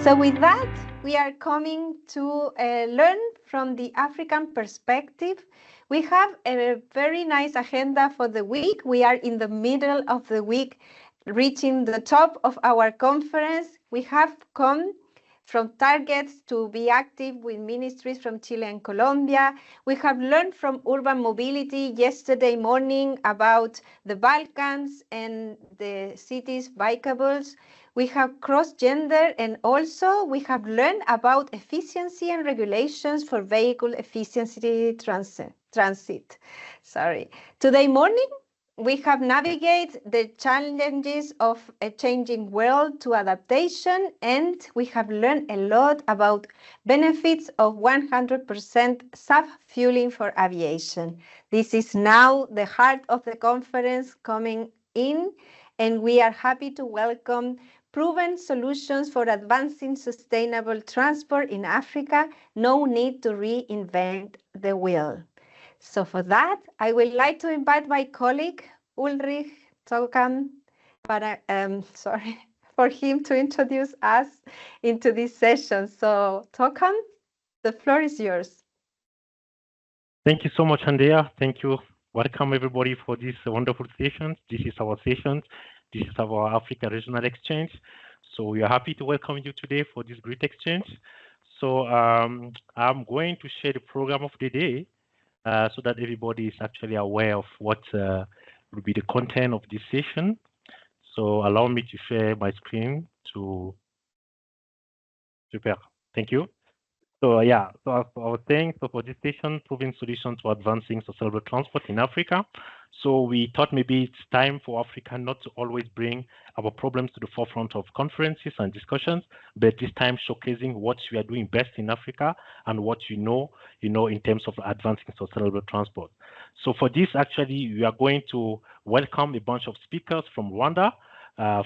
So with that, we are coming to learn from the African perspective. We have a very nice agenda for the week. We are in the middle of the week, reaching the top of our conference. We have come from targets to be active with ministries from Chile and Colombia. We have learned from Urban Mobility yesterday morning about the Balkans and the cities bicables. We have cross-gender, and also we have learned about efficiency and regulations for vehicle efficiency transit. Today morning, we have navigated the challenges of a changing world to adaptation, and we have learned a lot about benefits of 100% SAF fueling for aviation. This is now the heart of the conference coming in, and we are happy to welcome proven solutions for advancing sustainable transport in Africa. No need to reinvent the wheel. So for that, I would like to invite my colleague, Ulrich Tokam, for him to introduce us into this session. So Tokam, the floor is yours. Thank you so much, Andrea. Thank you. Welcome everybody for this wonderful session. This is our session. This is our Africa Regional Exchange. So we are happy to welcome you today for this great exchange. So I'm going to share the program of the day so that everybody is actually aware of what will be the content of this session. So allow me to share my screen to prepare. Thank you. So yeah, so as I was saying, so for this session, proving solutions for advancing sustainable transport in Africa. So we thought maybe it's time for Africa not to always bring our problems to the forefront of conferences and discussions, but this time showcasing what we are doing best in Africa and what you know in terms of advancing sustainable transport. So for this, actually, we are going to welcome a bunch of speakers from Rwanda,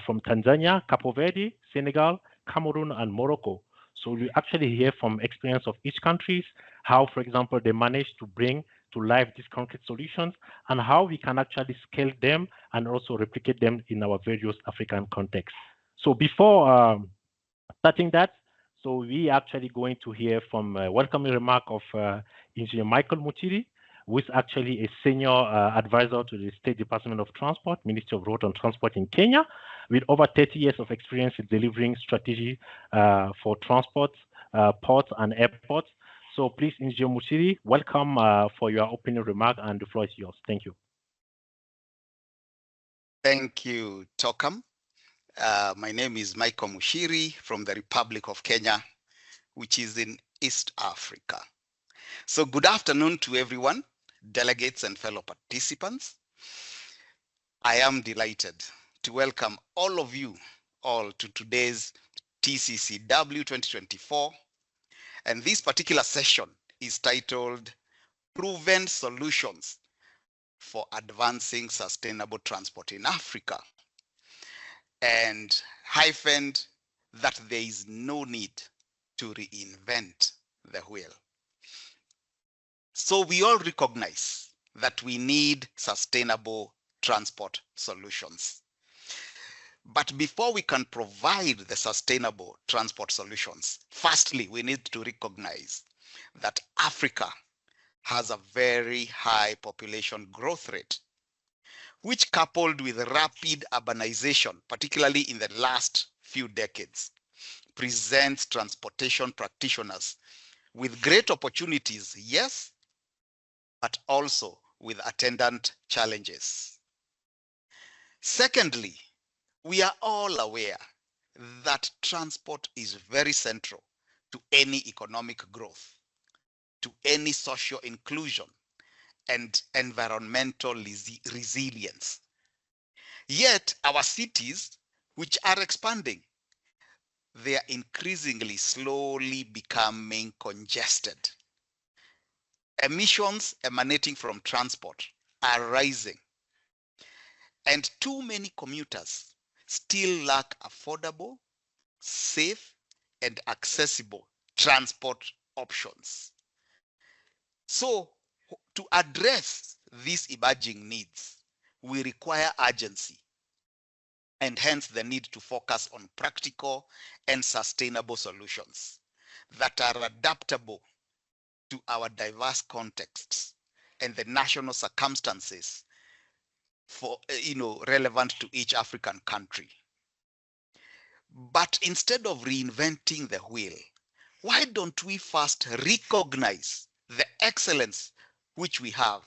from Tanzania, Cabo Verde, Sénégal, Cameroon, and Morocco. So we actually hear from experience of each country, how, for example, they manage to bring to life these concrete solutions and how we can actually scale them and also replicate them in our various African contexts. So before starting that, so we actually going to hear from a welcoming remark of Engineer Michael Muchiri, who is actually a senior advisor to the State Department of Transport, Ministry of Road and Transport in Kenya, with over 30 years of experience in delivering strategy for transport, ports, and airports. So please, Engineer Muchiri, welcome for your opening remark, and the floor is yours. Thank you. Thank you, Tokam. My name is Michael Muchiri from the Republic of Kenya, which is in East Africa. So good afternoon to everyone, delegates and fellow participants. I am delighted to welcome all of you all to today's TCCW 2024. And this particular session is titled Proven Solutions for Advancing Sustainable Transport in Africa. And hyphened that there is no need to reinvent the wheel. So we all recognize that we need sustainable transport solutions. But before we can provide the sustainable transport solutions, firstly, we need to recognize that Africa has a very high population growth rate, which coupled with rapid urbanization, particularly in the last few decades, presents transportation practitioners with great opportunities, yes, but also with attendant challenges. Secondly, we are all aware that transport is very central to any economic growth, to any social inclusion, and environmental resilience. Yet our cities, which are expanding, they are increasingly slowly becoming congested. Emissions emanating from transport are rising, and too many commuters still lack affordable, safe, and accessible transport options. So, to address these emerging needs, we require urgency and hence the need to focus on practical and sustainable solutions that are adaptable to our diverse contexts and the national circumstances for, relevant to each African country. But instead of reinventing the wheel, why don't we first recognize the excellence which we have?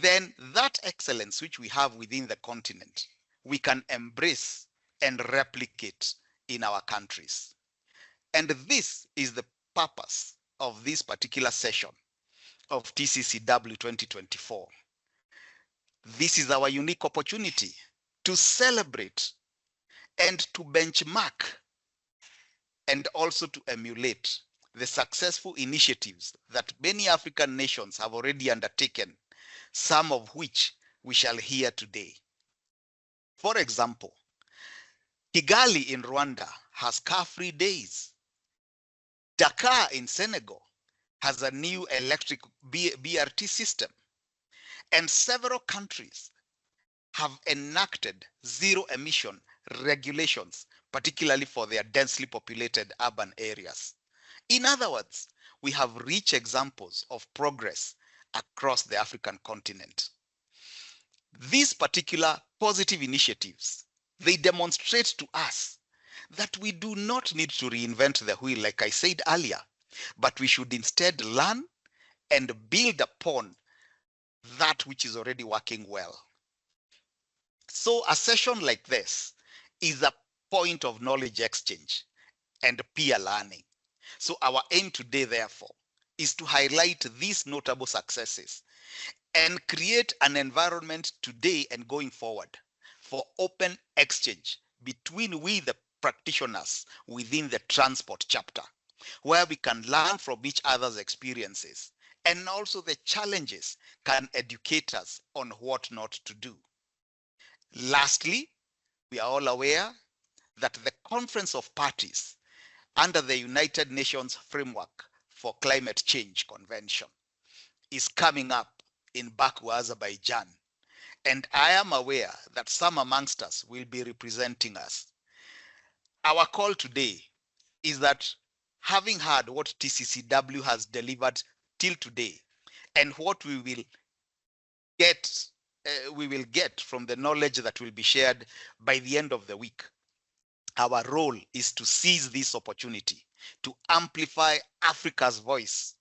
Then that excellence which we have within the continent, we can embrace and replicate in our countries. And this is the purpose of this particular session of TCCW 2024. This is our unique opportunity to celebrate and to benchmark and also to emulate the successful initiatives that many African nations have already undertaken, some of which we shall hear today. For example, Kigali in Rwanda has car-free days. Dakar in Senegal has a new electric BRT system. And several countries have enacted zero-emission regulations, particularly for their densely populated urban areas. In other words, we have rich examples of progress across the African continent. These particular positive initiatives, they demonstrate to us that we do not need to reinvent the wheel, like I said earlier, but we should instead learn and build upon that which is already working well. So a session like this is a point of knowledge exchange and peer learning. So our aim today, therefore, is to highlight these notable successes and create an environment today and going forward for open exchange between we, the practitioners within the transport chapter, where we can learn from each other's experiences, and also the challenges can educate us on what not to do. Lastly, we are all aware that the Conference of Parties under the United Nations Framework for Climate Change Convention is coming up in Baku, Azerbaijan. And I am aware that some amongst us will be representing us. Our call today is that having heard what TCCW has delivered till today and what we will get from the knowledge that will be shared by the end of the week, our role is to seize this opportunity to amplify Africa's voice,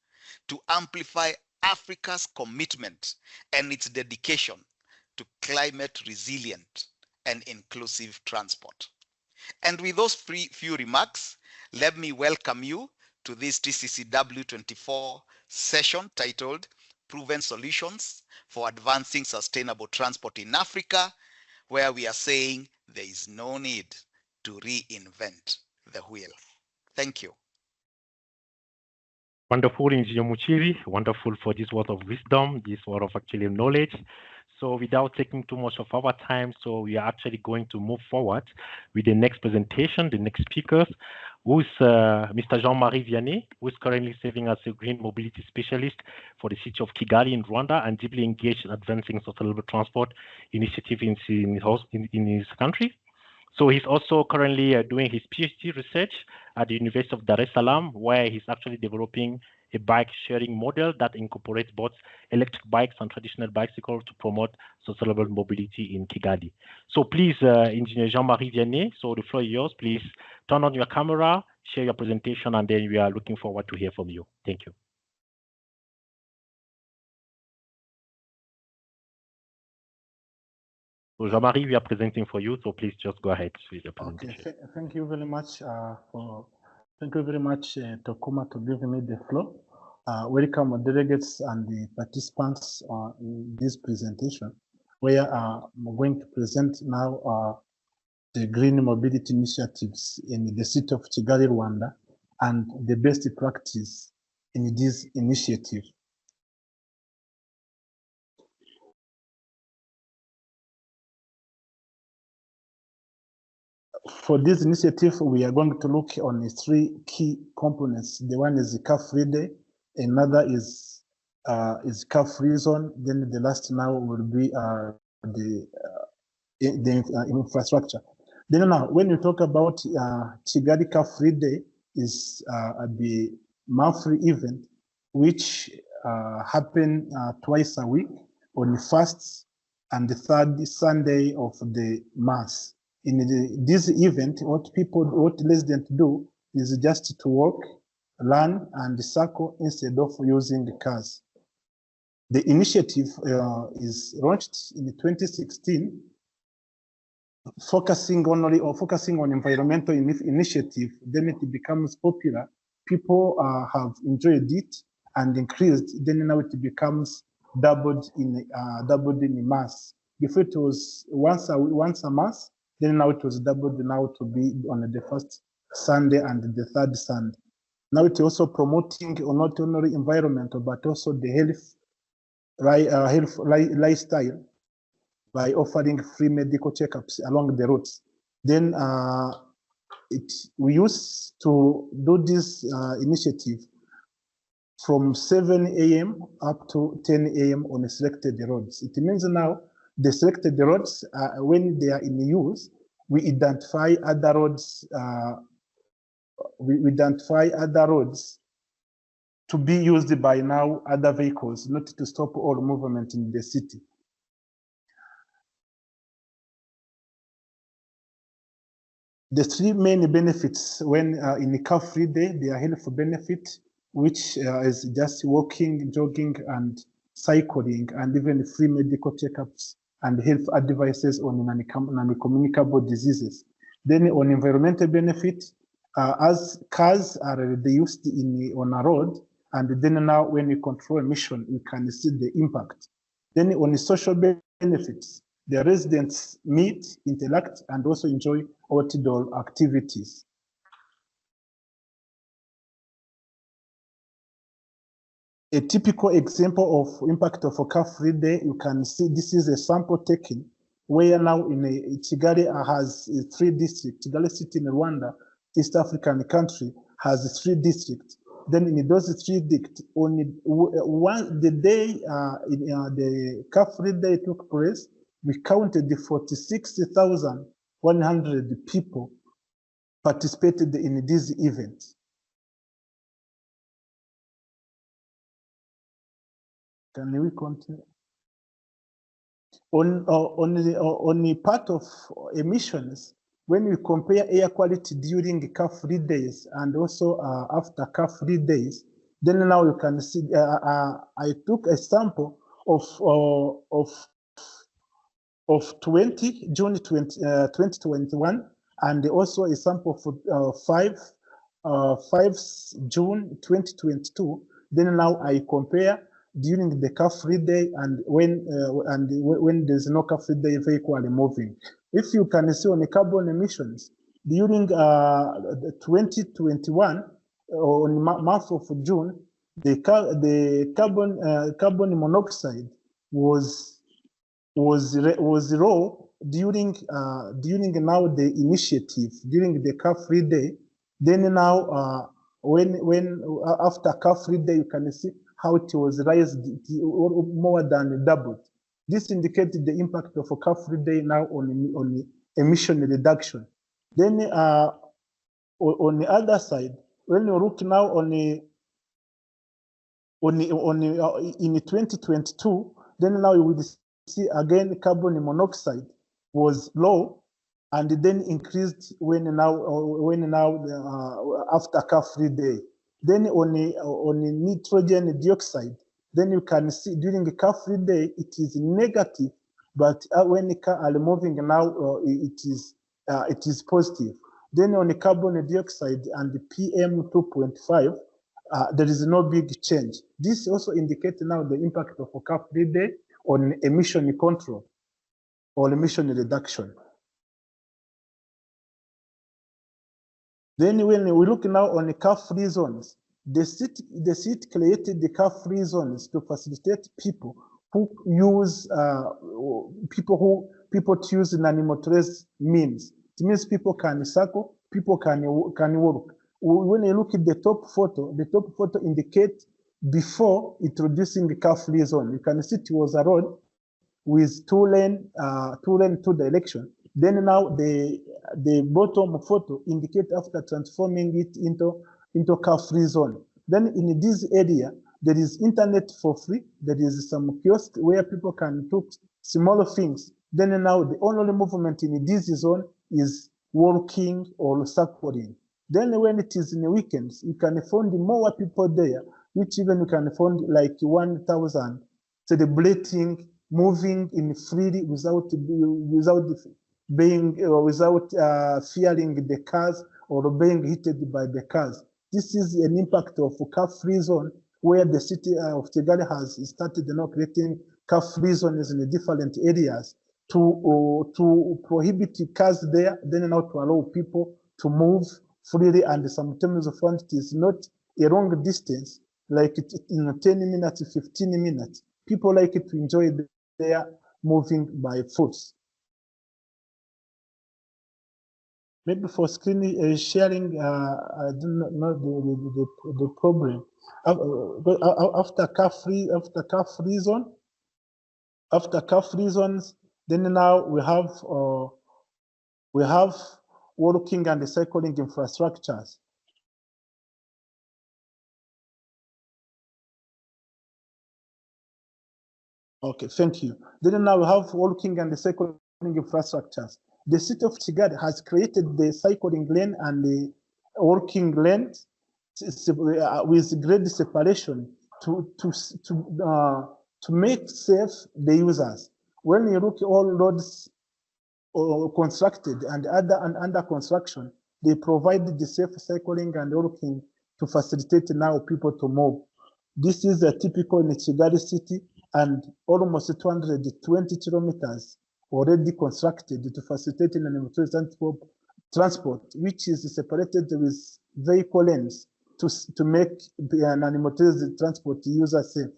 to amplify Africa's commitment and its dedication to climate resilient and inclusive transport. And with those few remarks, let me welcome you to this TCCW 24 session titled Proven Solutions for Advancing Sustainable Transport in Africa, where we are saying there is no need to reinvent the wheel. Thank you. Wonderful, Engineer Muchiri. Wonderful for this word of wisdom, this word of actually knowledge. So without taking too much of our time, so we are actually going to move forward with the next presentation, the next speaker, who is Mr. Jean-Marie Vianney, who is currently serving as a green mobility specialist for the city of Kigali in Rwanda and deeply engaged in advancing sustainable transport initiative in his country. So he's also currently doing his PhD research at the University of Dar es Salaam, where he's actually developing a bike sharing model that incorporates both electric bikes and traditional bicycles to promote sustainable mobility in Kigali. So please, Engineer Jean-Marie Vianney, so the floor is yours. Please turn on your camera, share your presentation, and then we are looking forward to hear from you. Thank you. So Jean-Marie, we are presenting for you, so please just go ahead with your presentation. Okay, thank you very much Tokuma, to give me the floor. Welcome delegates and the participants in this presentation, where I'm going to present now the green mobility initiatives in the city of Kigali, Rwanda, and the best practice in this initiative. For this initiative, we are going to look on three key components. The one is the car-free day, another is car-free zone, then the last now will be the infrastructure. Then now, when you talk about Kigali Car Free Day, is the monthly event which happen twice a week on the first and the third Sunday of the month. In this event, what residents do is just to walk, run, and cycle instead of using the cars. The initiative is launched in 2016, focusing on environmental initiative. Then it becomes popular. People have enjoyed it and increased. Then now it becomes doubled in mass. Before it was once a month. Then now it was doubled now to be on the first Sunday and the third Sunday. Now it's also promoting not only environmental but also the health lifestyle by offering free medical checkups along the roads. Then we used to do this initiative from 7 a.m. up to 10 a.m. on selected roads. It means now the selected roads, when they are in use, we identify other roads. To be used by now other vehicles, not to stop all movement in the city. The three main benefits when in the Car Free Day, they are health benefit, which is just walking, jogging, and cycling, and even free medical checkups and health advices on non-communicable diseases. Then on environmental benefit, as cars are reduced on a road, and then now when we control emission, we can see the impact. Then on the social benefits, the residents meet, interact, and also enjoy outdoor activities. A typical example of impact of a Car Free Day, you can see this is a sample taken where now in Kigali has 3 districts. Kigali city in Rwanda, East African country, has 3 districts. Then in those 3 districts, only the day the Car Free Day took place, we counted the 46,100 people participated in this event. Can we continue? On the part of emissions, when we compare air quality during the Car Free Days and also after Car Free Days, then now you can see I took a sample of June 2021, and also a sample for 5 June 2022. Then now I compare during the Car Free Day and when there's no Car Free Day vehicle moving. If you can see on the carbon emissions during 2021 on the month of June, the carbon monoxide was low during now the initiative during the Car Free Day. Then now when after Car Free Day, you can see how it was raised more than doubled. This indicated the impact of a Car Free Day now on emission reduction. Then on the other side, when you look now in 2022, then now you will see again carbon monoxide was low, and then increased when now after Car Free Day. Then on the nitrogen dioxide, then you can see during the Car Free Day it is negative, but when the car are moving now it is positive. Then on the carbon dioxide and the PM 2.5, there is no big change. This also indicates now the impact of a Car Free Day on emission control or emission reduction. Then when we look now on the car-free zones, the city created the car-free zones to facilitate people who use people to use non-motorized means. It means people can cycle, people can walk. When you look at the top photo indicates before introducing the car-free zone. You can see it was a road, with two-lane two direction. Then now the bottom photo indicate after transforming it into car-free zone. Then in this area, there is internet for free. There is some kiosk where people can do smaller things. Then now the only movement in this zone is walking or cycling. Then when it is in the weekends, you can find more people there, which even you can find like 1,000 celebrating, moving in freely without fearing the cars or being hit by the cars. This is an impact of a car-free zone where the city of Kigali has started creating car-free zones in the different areas to prohibit cars there, then now to allow people to move freely, and sometimes it is not a long distance, like in 10 minutes, 15 minutes. People like it to enjoy their moving by foot. Maybe for screen sharing, I do not know the problem. After car-free zones, then now we have walking and cycling infrastructures. Okay, thank you. Then now we have walking and cycling infrastructures. The city of Kigali has created the cycling lane and the walking lane with great separation to make safe the users. When you look at all roads constructed and under construction, they provide the safe cycling and walking to facilitate now people to move. This is a typical in Kigali city, and almost 220 kilometers already constructed to facilitate an transport, which is separated with vehicle lanes to make an animated transport user safe.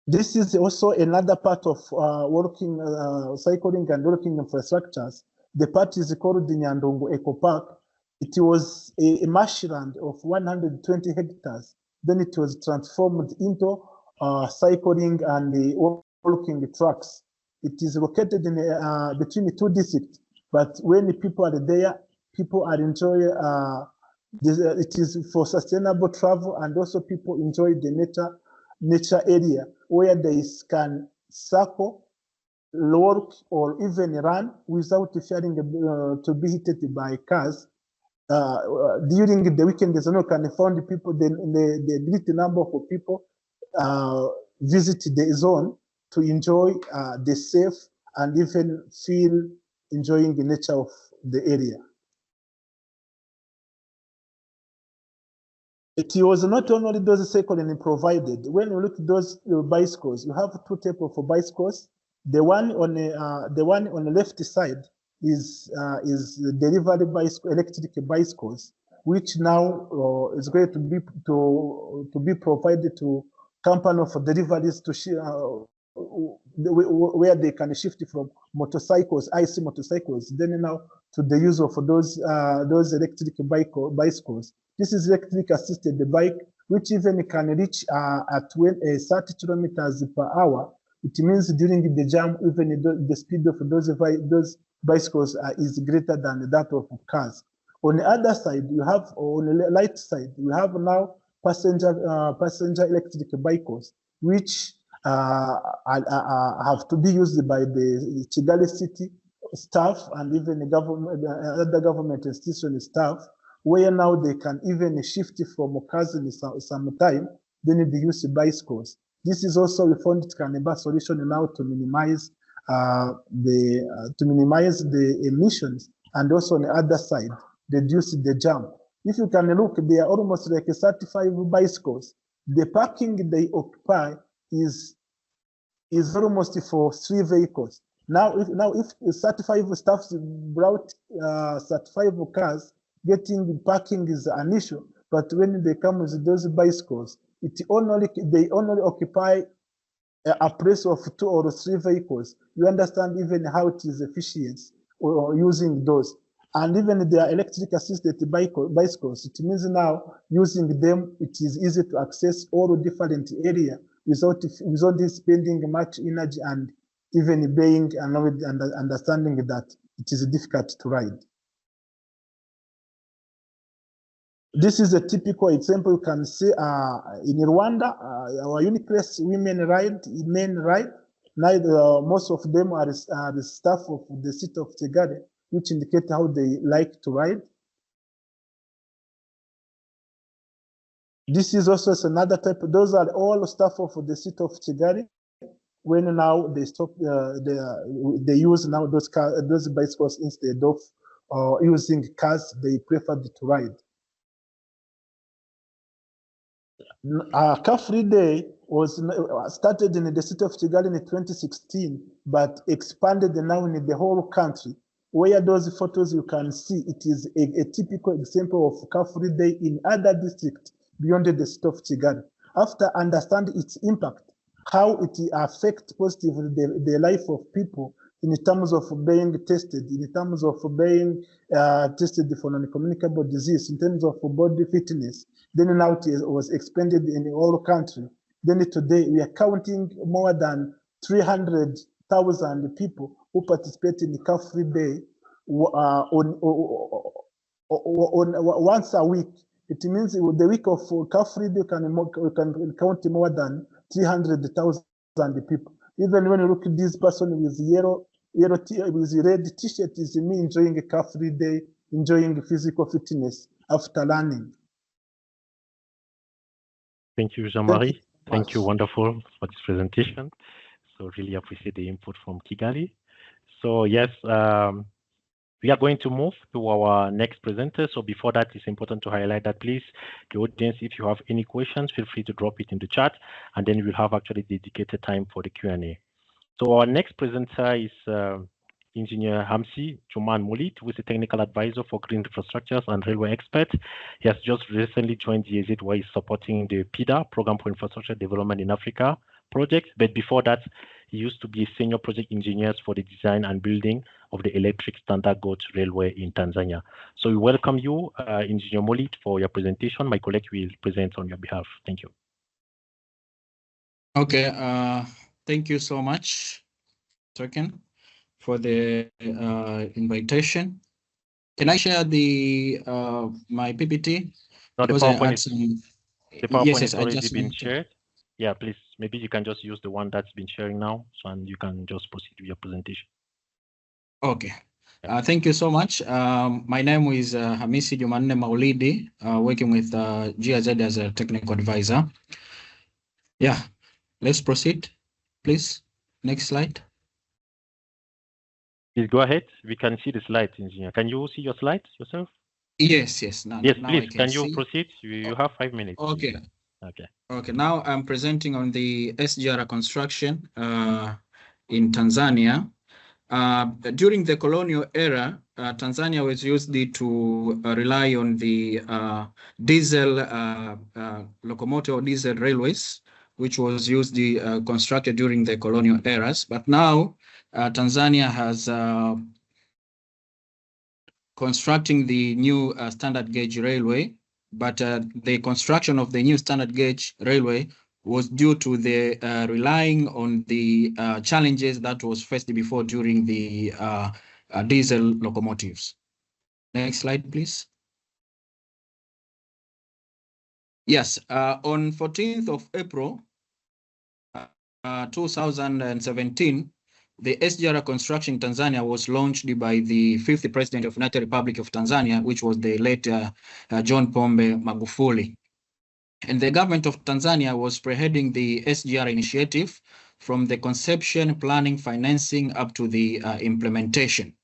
This is also another part of cycling and walking infrastructures. The part is called the Nyandungu Eco Park. It was a marshland of 120 hectares. Then it was transformed into cycling and walking tracks. It is located in between the two districts, but when people are there, people are enjoying. It is for sustainable travel, and also people enjoy the nature area where they can cycle, walk, or even run without fearing to be hit by cars. During the weekend, there's no can find people. The great number of people visit the zone to enjoy the safe and even feel enjoying the nature of the area. It was not only those cycling provided. When you look at those bicycles, you have two types of bicycles. The one on the left side is delivery bicycle, electric bicycles, which now is going to be provided to company for deliveries to where they can shift from motorcycles, IC motorcycles, then now to the use of those electric bicycles. This is electric assisted bike, which even can reach at 30 kilometers per hour. It means during the jam, even the speed of those bicycles is greater than that of cars. On the other side, you have on the light side, we have now passenger electric bicycles, which have to be used by the Kigali city staff and even the government, other government institution staff, where now they can even shift from cars in some time, then they use bicycles. This is also we found it can be a solution now to minimize the emissions, and also on the other side, reduce the jam. If you can look, they are almost like 35 bicycles. The parking they occupy is almost for 3 vehicles. Now if 35 staffs brought 35 cars, getting parking is an issue. But when they come with those bicycles, they only occupy a place of 2 or 3 vehicles. You understand even how it is efficient or using those. And even they are electric assisted bicycles. It means now using them, it is easy to access all the different areas without spending much energy and even being and understanding that it is difficult to ride. This is a typical example you can see in Rwanda. Our uniqueness men ride. Now most of them are the staff of the city of Kigali, which indicate how they like to ride. This is also another type. Those are all staff of the city of Kigali. When now they stop, they use now those bicycles instead of using cars. They prefer to ride. Car Free Day was started in the city of Kigali in 2016, but expanded now in the whole country. Where those photos you can see, it is a typical example of Car Free Day in other districts beyond the city of Kigali. After understanding its impact, how it affects positively the life of people in terms of being tested, in terms of being tested for non-communicable disease, in terms of body fitness. Then now it was expanded in the whole country. Then today we are counting more than 300,000 people who participate in the Car Free Day on once a week. It means the week of Car Free Day we can count more than 300,000 people. Even when you look at this person with with red t-shirt, is me enjoying a Car Free Day, enjoying physical fitness after learning. Thank you, Jean-Marie. Thank you, wonderful for this presentation. So really appreciate the input from Kigali. So yes, we are going to move to our next presenter. So before that, it's important to highlight that please, the audience, if you have any questions, feel free to drop it in the chat, and then we'll have actually dedicated time for the Q&A. So our next presenter is Engineer Hamsi Juman Mulit, who is a technical advisor for green infrastructures and railway expert. He has just recently joined the EZ, where he's supporting the PIDA, Program for Infrastructure Development in Africa project. But before that, he used to be a senior project engineer for the design and building of the electric standard gauge railway in Tanzania. So we welcome you, Engineer Mulit, for your presentation. My colleague will present on your behalf. Thank you. Okay, thank you so much, Token, for the invitation. Can I share the my PPT? No, the PowerPoint Yes, is already been shared. Yeah, please, maybe you can just use the one that's been sharing now, so and you can just proceed with your presentation. Okay. Thank you so much. My name is Hamisi Jumanne Maulidi, working with GIZ as a technical advisor. Yeah, let's proceed, please. Next slide. Please go ahead. We can see the slides, Engineer. Can you see your slides yourself? Yes, yes. Now please, can you proceed? You have 5 minutes. Okay. Okay. Okay, now I'm presenting on the SGR construction in Tanzania. During the colonial era, Tanzania was used to rely on the diesel locomotive or diesel railways, which was used constructed during the colonial eras. But now Tanzania has constructing the new standard gauge railway, but the construction of the new standard gauge railway was due to the relying on the challenges that was faced before during the diesel locomotives. Next slide, please. Yes, on 14th of April 2017, the SGR construction in Tanzania was launched by the 5th President of the United Republic of Tanzania, which was the late John Pombe Magufuli. And the government of Tanzania was spearheading the SGR initiative from the conception, planning, financing up to the implementation.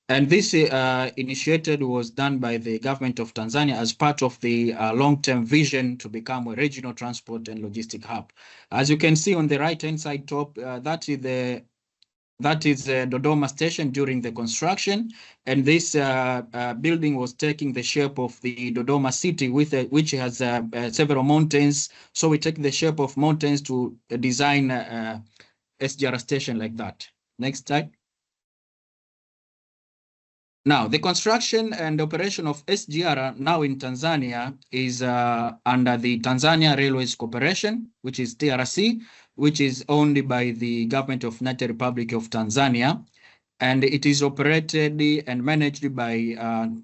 And this initiative was done by the government of Tanzania as part of the long-term vision to become a regional transport and logistic hub. As you can see on the right-hand side top, that is the Dodoma station during the construction, and this building was taking the shape of the Dodoma city, which has several mountains. So we take the shape of mountains to design SGR station like that. Next slide. Now, the construction and operation of SGR now in Tanzania is under the Tanzania Railways Corporation, which is TRC, which is owned by the government of United Republic of Tanzania. And it is operated and managed by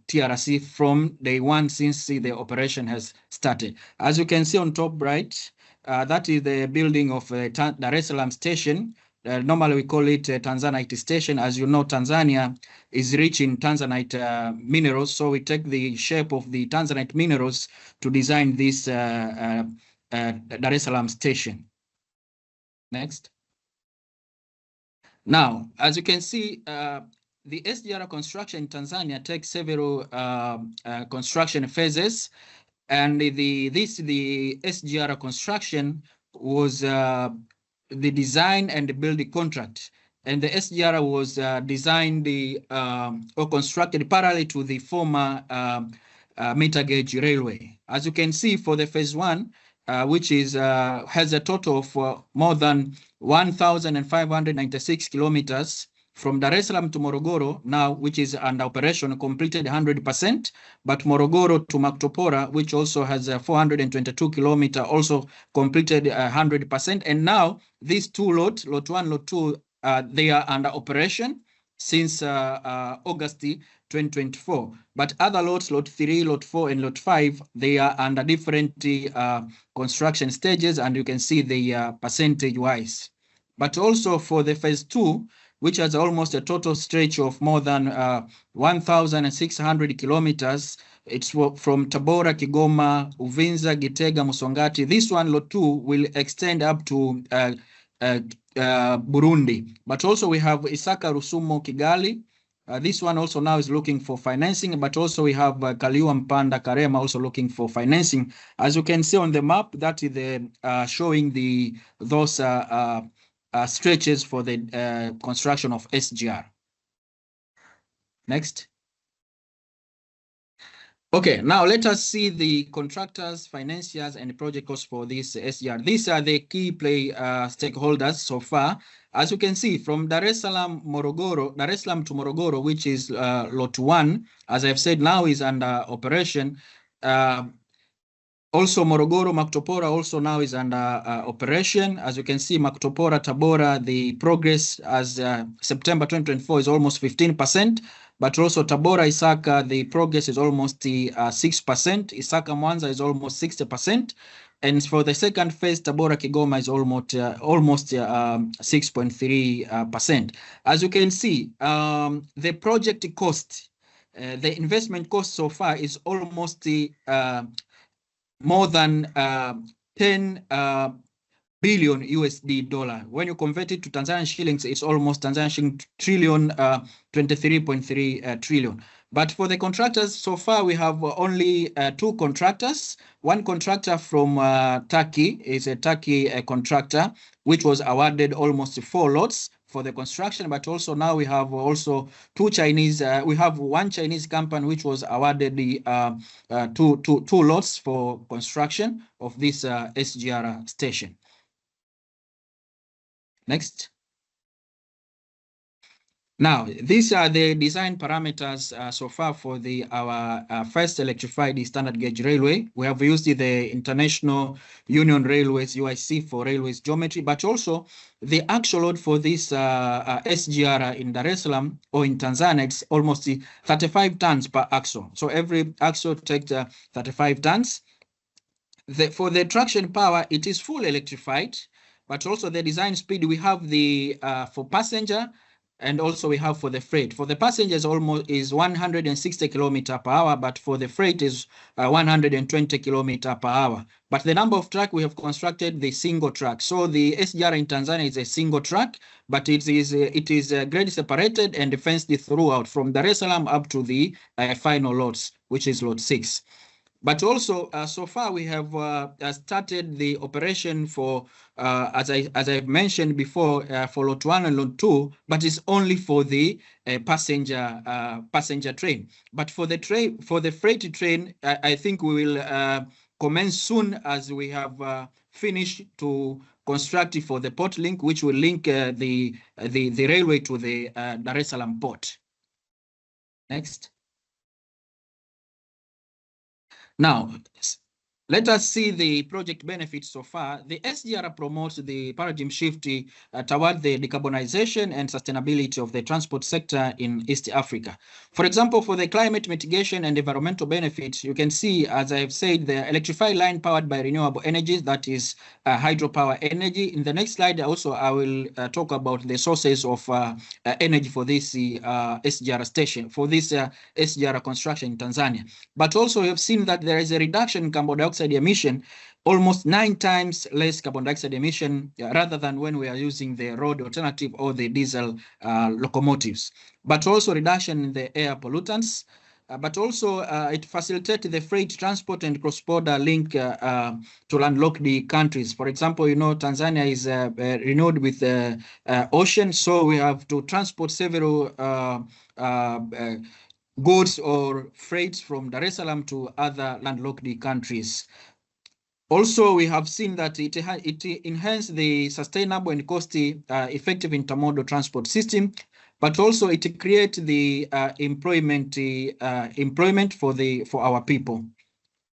TRC from day one since the operation has started. As you can see on top right, that is the building of Dar es Salaam station. Normally we call it Tanzanite station. As you know, Tanzania is rich in Tanzanite minerals, so we take the shape of the Tanzanite minerals to design this Dar es Salaam station. Next. Now, as you can see, the SGR construction in Tanzania takes several construction phases, and the SGR construction was the design and the building contract, and the SGR was designed or constructed parallel to the former meter gauge railway. As you can see, for the phase one, which is has a total of more than 1,596 kilometers from Dar es Salaam to Morogoro now, which is under operation, completed 100%, but Morogoro to Maktopora, which also has 422 kilometers, also completed 100%. And now these two lots, lot 1, lot 2, they are under operation since August 2024. But other lots, lot 3, lot 4, and lot 5, they are under different construction stages, and you can see the percentage-wise. But also for the phase 2, which has almost a total stretch of more than 1,600 kilometers. It's from Tabora, Kigoma, Uvinza, Gitega, Musongati. This one, lot 2, will extend up to Burundi. But also we have Isaka, Rusumo, Kigali. This one also now is looking for financing, but also we have Kaliua, Mpanda, Karema also looking for financing. As you can see on the map, that is the showing those stretches for the construction of SGR. Next. Okay, now let us see the contractors, financiers, and project costs for this SGR. These are the key stakeholders so far. As you can see, from Dar es Salaam to Morogoro, which is lot 1, as I've said, now is under operation. Also, Morogoro, Maktopora also now is under operation. As you can see, Maktopora, Tabora, the progress as September 2024 is almost 15%. But also Tabora, Isaka, the progress is almost 6%. Isaka, Mwanza is almost 60%. And for the second phase, Tabora, Kigoma is almost 6.3%. As you can see, the project cost, the investment cost so far is almost more than 10 billion USD dollar. When you convert it to Tanzanian shillings, it's almost Tanzanian shilling trillion, 23.3 trillion. But for the contractors, so far we have only 2 contractors. One contractor from Turkey is a Turkey contractor, which was awarded almost 4 lots for the construction, but also now we have also 2 Chinese, we have 1 Chinese company which was awarded the 2 lots for construction of this SGR station. Next. Now, these are the design parameters so far for our first electrified standard gauge railway. We have used the International Union Railways, UIC, for railways geometry, but also the actual load for this SGR in Dar es Salaam or in Tanzania, it's almost 35 tons per axle. So every axle takes 35 tons. For the traction power, it is full electrified, but also the design speed, we have the for passenger, and also we have for the freight. For the passengers is 160 kilometers per hour, but for the freight is 120 kilometers per hour. But the number of track we have constructed the single track. So the SGR in Tanzania is a single track, but it is grade separated and fenced throughout from Dar es Salaam up to the final lots, which is lot 6. But also, so far we have started the operation for, as I've mentioned before, for lot 1 and lot 2, but it's only for the passenger train. But for the freight train, I think we will commence soon as we have finished to construct it for the port link, which will link the railway to the Dar es Salaam port. Next. Now, let us see the project benefits so far. The SGR promotes the paradigm shift toward the decarbonization and sustainability of the transport sector in East Africa. For example, for the climate mitigation and environmental benefits, you can see, as I have said, the electrified line powered by renewable energies, that is hydropower energy. In the next slide, also, I will talk about the sources of energy for this SGR station, for this SGR construction in Tanzania. But also, we have seen that there is a reduction in carbon dioxide emission, almost 9 times less carbon dioxide emission rather than when we are using the road alternative or the diesel locomotives. But also reduction in the air pollutants. But also it facilitates the freight transport and cross-border link to landlocked countries. For example, you know, Tanzania is renowned with the ocean, so we have to transport several goods or freights from Dar es Salaam to other landlocked countries. Also, we have seen that it enhanced the sustainable and cost-effective intermodal transport system, but also it creates the employment for our people.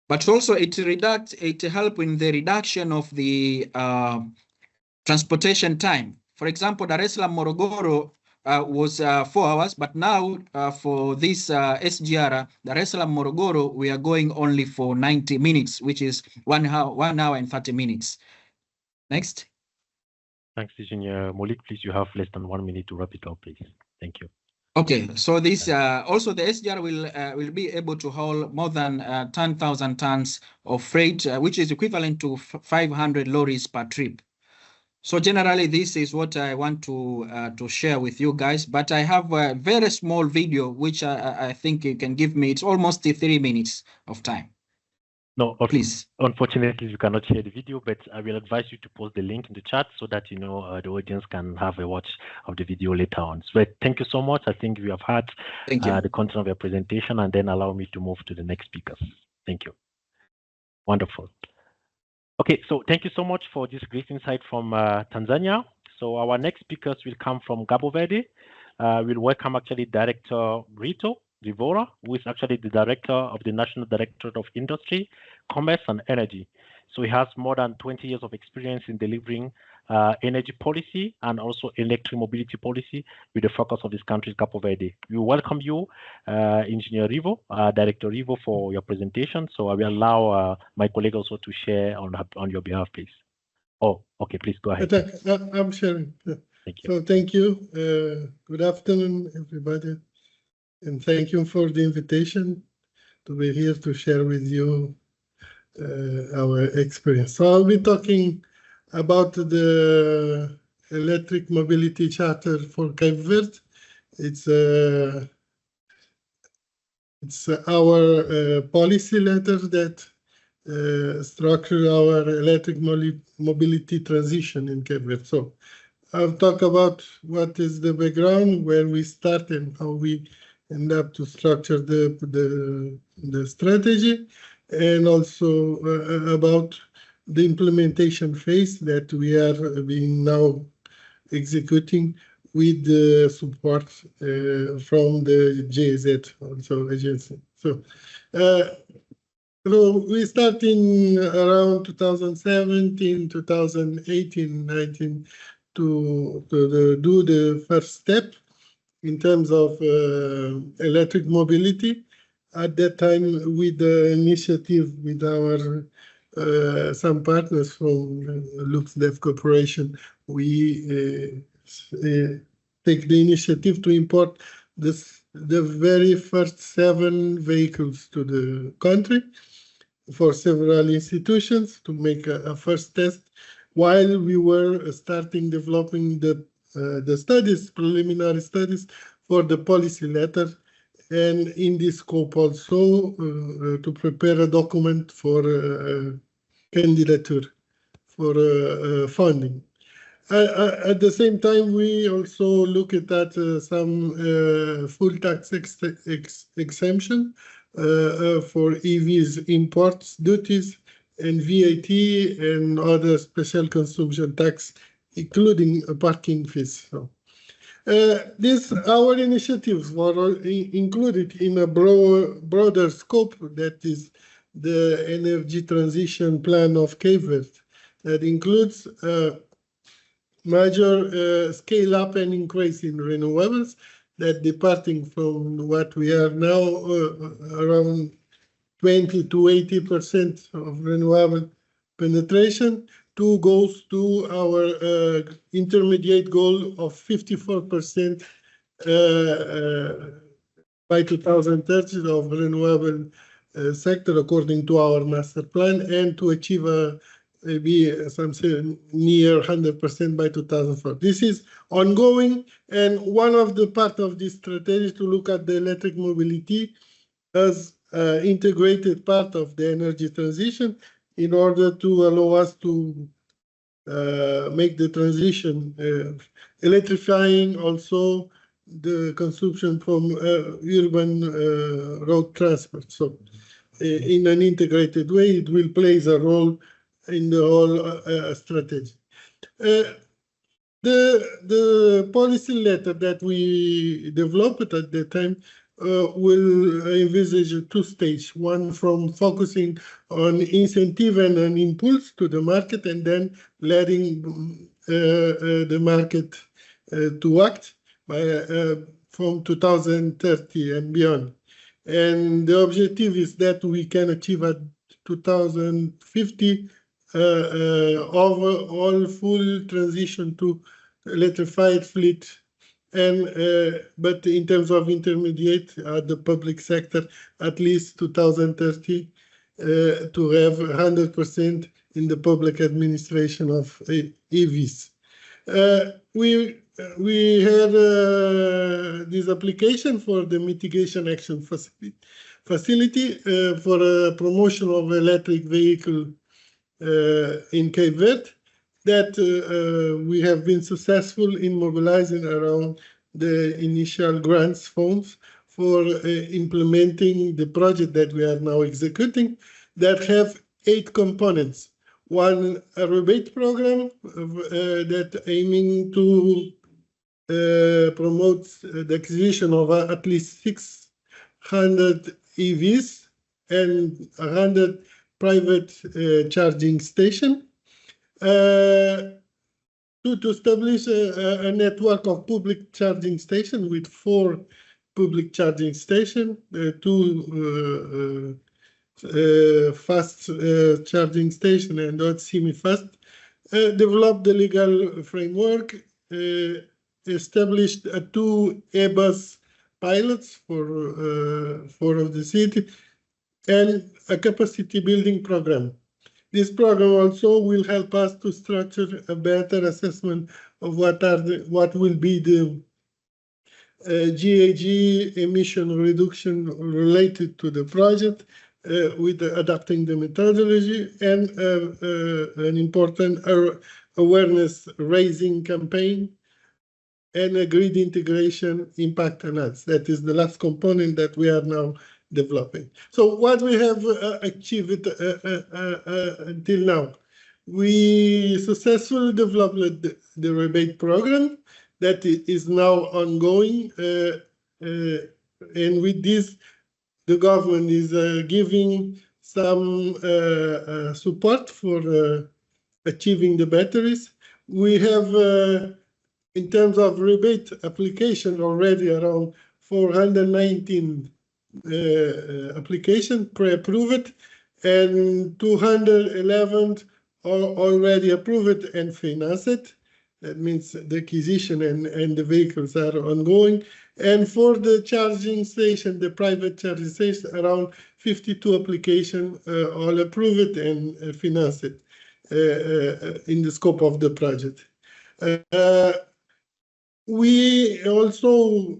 But also it helps in the reduction of the transportation time. For example, Dar es Salaam Morogoro was 4 hours, but now for this SGR, Dar es Salaam Morogoro, we are going only for 90 minutes, which is 1 hour and 30 minutes. Next. Thanks, Engineer Molik. Please, you have less than 1 minute to wrap it up, please. Thank you. Okay, so this also the SGR will be able to hold more than 10,000 tons of freight, which is equivalent to 500 lorries per trip. So generally, this is what I want to share with you guys, but I have a very small video, which I think you can give me. It's almost 3 minutes of time. No, please. Unfortunately, you cannot share the video, but I will advise you to post the link in the chat so that, you know, the audience can have a watch of the video later on. So thank you so much. I think we have had the content of your presentation, and then allow me to move to the next speakers. Thank you. Wonderful. Okay, so thank you so much for this great insight from Tanzania. So our next speakers will come from Cabo Verde. We'll welcome actually Director Rito Rivora, who is actually the Director of the National Directorate of Industry, Commerce and Energy. So he has more than 20 years of experience in delivering energy policy and also electric mobility policy with the focus of this country, Cabo Verde. We welcome you, Engineer Rivo, Director Rivo, for your presentation. So I will allow my colleague also to share on your behalf, please. Oh, okay, please go ahead. I'm sharing. Thank you. So thank you. Good afternoon, everybody. And thank you for the invitation to be here to share with you our experience. So I'll be talking about the electric mobility charter for Cape Verde. It's our policy letter that structure our electric mobility transition in Cape Verde. So I'll talk about what is the background, where we start and how we end up to structure the strategy, and also about the implementation phase that we are being now executing with the support from the GIZ also agency. So we start in around 2017, 2018, 19 to do the first step in terms of electric mobility. At that time, with the initiative with our some partners from LuxDev Corporation, we take the initiative to import the very first 7 vehicles to the country for several institutions to make a first test, while we were starting developing the studies, preliminary studies for the policy letter, and in this scope also to prepare a document for candidature for funding. At the same time, we also look at some full tax exemption for EVs imports duties and VAT and other special consumption tax, including parking fees. So, Our initiatives were included in a broader scope, that is the energy transition plan of Cape Verde, that includes major scale up and increase in renewables, that departing from what we are now around 20 to 80% of renewable penetration, goes to our intermediate goal of 54% by 2030 of renewable sector according to our master plan, and to achieve maybe something near 100% by 2004. This is ongoing, and one of the part of this strategy to look at the electric mobility as integrated part of the energy transition in order to allow us to make the transition, electrifying also the consumption from urban road transport. So in an integrated way, it will play a role in the whole strategy. The policy letter that we developed at the time will envisage a two-stage, one from focusing on incentive and an impulse to the market, and then letting the market to act from 2030 and beyond. And the objective is that we can achieve at 2050 overall full transition to electrified fleet, and but in terms of intermediate the public sector, at least 2030 to have 100% in the public administration of EVs. We had this application for the mitigation action facility for a promotion of electric vehicle in Cape Verde, that we have been successful in mobilizing around the initial grants funds for implementing the project that we are now executing, that have 8 components. One, a rebate program that aiming to promote the acquisition of at least 600 EVs and 100 private charging stations. To establish a network of public charging stations with 4 public charging stations, 2 fast charging stations and not semi-fast. Developed the legal framework, established 2 e-bus pilots for 4 of the city, and a capacity building program. This program also will help us to structure a better assessment of what will be the GHG emission reduction related to the project, with adapting the methodology, and an important awareness raising campaign, and a grid integration impact analysis. That is the last component that we are now developing. So what we have achieved until now, we successfully developed the rebate program that is now ongoing, and with this, the government is giving some support for achieving the batteries. We have, in terms of rebate application, already around 419 application pre-approved, and 211 are already approved and financed. That means the acquisition and the vehicles are ongoing. And for the charging station, the private charging station, around 52 applications all approved and financed in the scope of the project. We also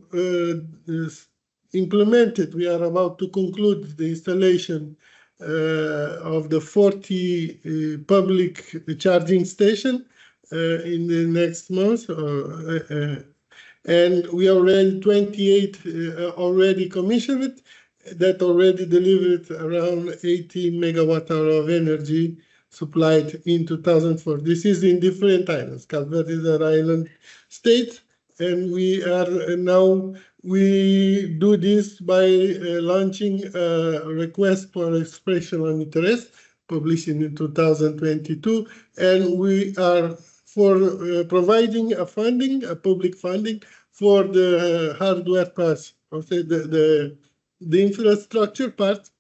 implemented, we are about to conclude the installation of the 40 public charging station in the next month, and we already 28 already commissioned, that already delivered around 80 megawatt hour of energy supplied in 2004. This is in different islands. Cabo Verde is an island state, And we are now, we do this by launching a request for expression of interest, published in 2022. And we are for providing a funding, a public funding for the hardware part, okay, the infrastructure part,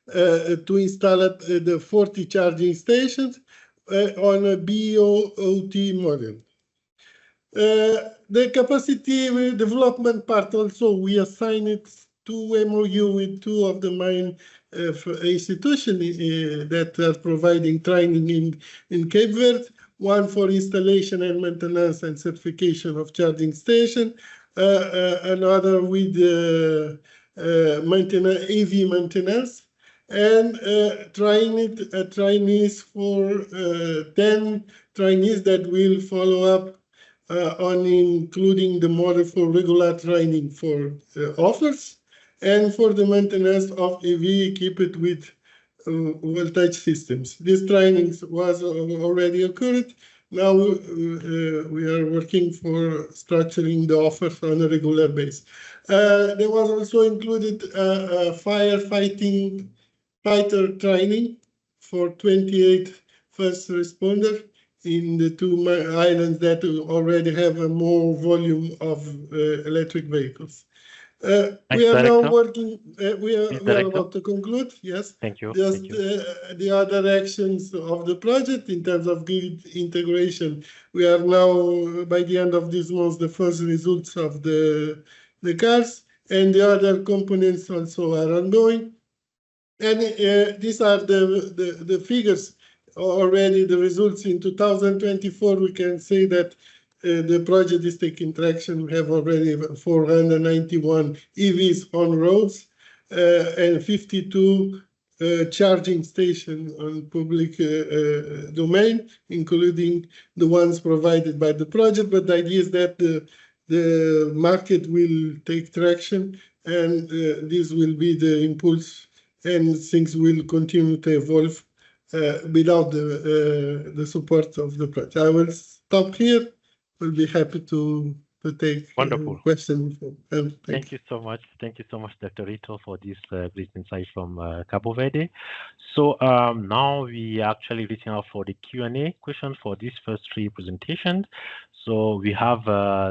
to install the 40 charging stations on a BOOT model. The capacity development part also, we assign it to MOU with two of the main institutions that are providing training in Cape Verde, one for installation and maintenance and certification of charging station, another with maintenance, EV maintenance, and trainees for 10 trainees that will follow up on including the model for regular training for offers and for the maintenance of EV equipped with voltage systems. These trainings was already occurred. Now we are working for structuring the offers on a regular basis. There was also included firefighter training for 28 first responders in the two islands that already have a more volume of electric vehicles. We are now working, we are about to conclude, yes. Thank you. Just the other actions of the project in terms of grid integration. We are now, by the end of this month, the first results of the cars, and the other components also are ongoing. And these are the figures already, the results in 2024. We can say that the project is taking traction. We have already 491 EVs on roads and 52 charging stations on public domain, including the ones provided by the project. But the idea is that the market will take traction, and this will be the impulse, and things will continue to evolve without the support of the project. I will stop here. We'll be happy to take questions. Thank you so much. Thank you so much, Dr. Rito, for this great insight from Cabo Verde. So now we are actually reaching out for the Q&A question for these first three presentations. So we have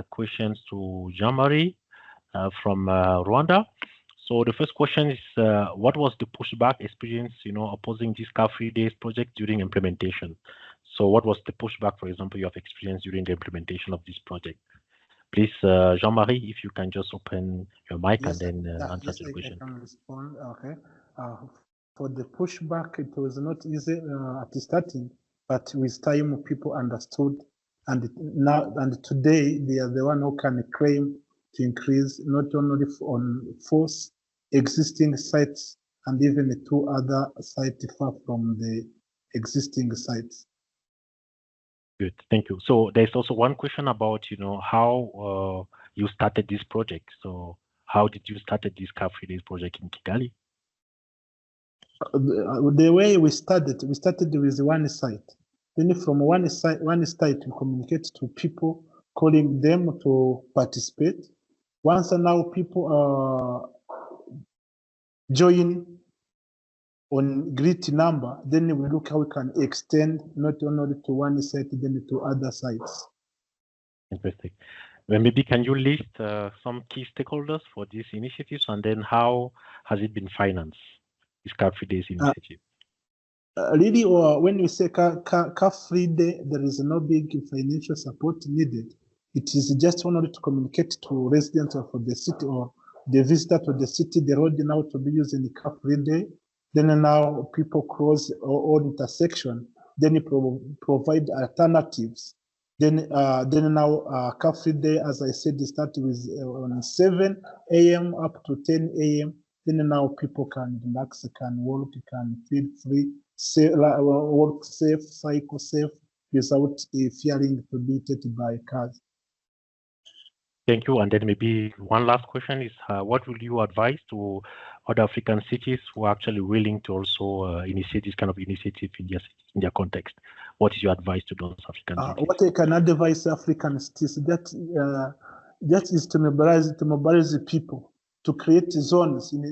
questions to Jean-Marie from Rwanda. So the first question is, what was the pushback experience, opposing this car-free days project during implementation? So what was the pushback, for example, you have experienced during the implementation of this project? Please, Jean-Marie, if you can just open your mic, yes, and then answer the question. I can respond. Okay. For the pushback, it was not easy at the starting, but with time, people understood, and today they are the one who can claim to increase not only on force existing sites and even the two other sites far from the existing sites. Good, thank you. So there's also one question about, how you started this project. So how did you start this car-free days project in Kigali? The way we started with one site. Then from one site we communicate to people, calling them to participate. Once now people join on grid number, then we look how we can extend not only to one site, then to other sites. Interesting. Well, maybe can you list some key stakeholders for these initiatives, and then how has it been financed, this car-free days initiative? Really, when we say car-free day, there is no big financial support needed. It is just only to communicate to residents of the city or the visitor to the city, the road now to be used in the car-free day. Then now people cross all intersection. Then provide alternatives. Then now car-free day, as I said, start with on 7 a.m. up to 10 a.m. Then now people can relax, can walk, can feel free, work safe, cycle safe, without fearing to be taken by cars. Thank you. And then maybe one last question is, what will you advise to other African cities who are actually willing to also initiate this kind of initiative in their context? what is your advice to those African cities? What I can advise African cities that is to mobilize the people, to create zones in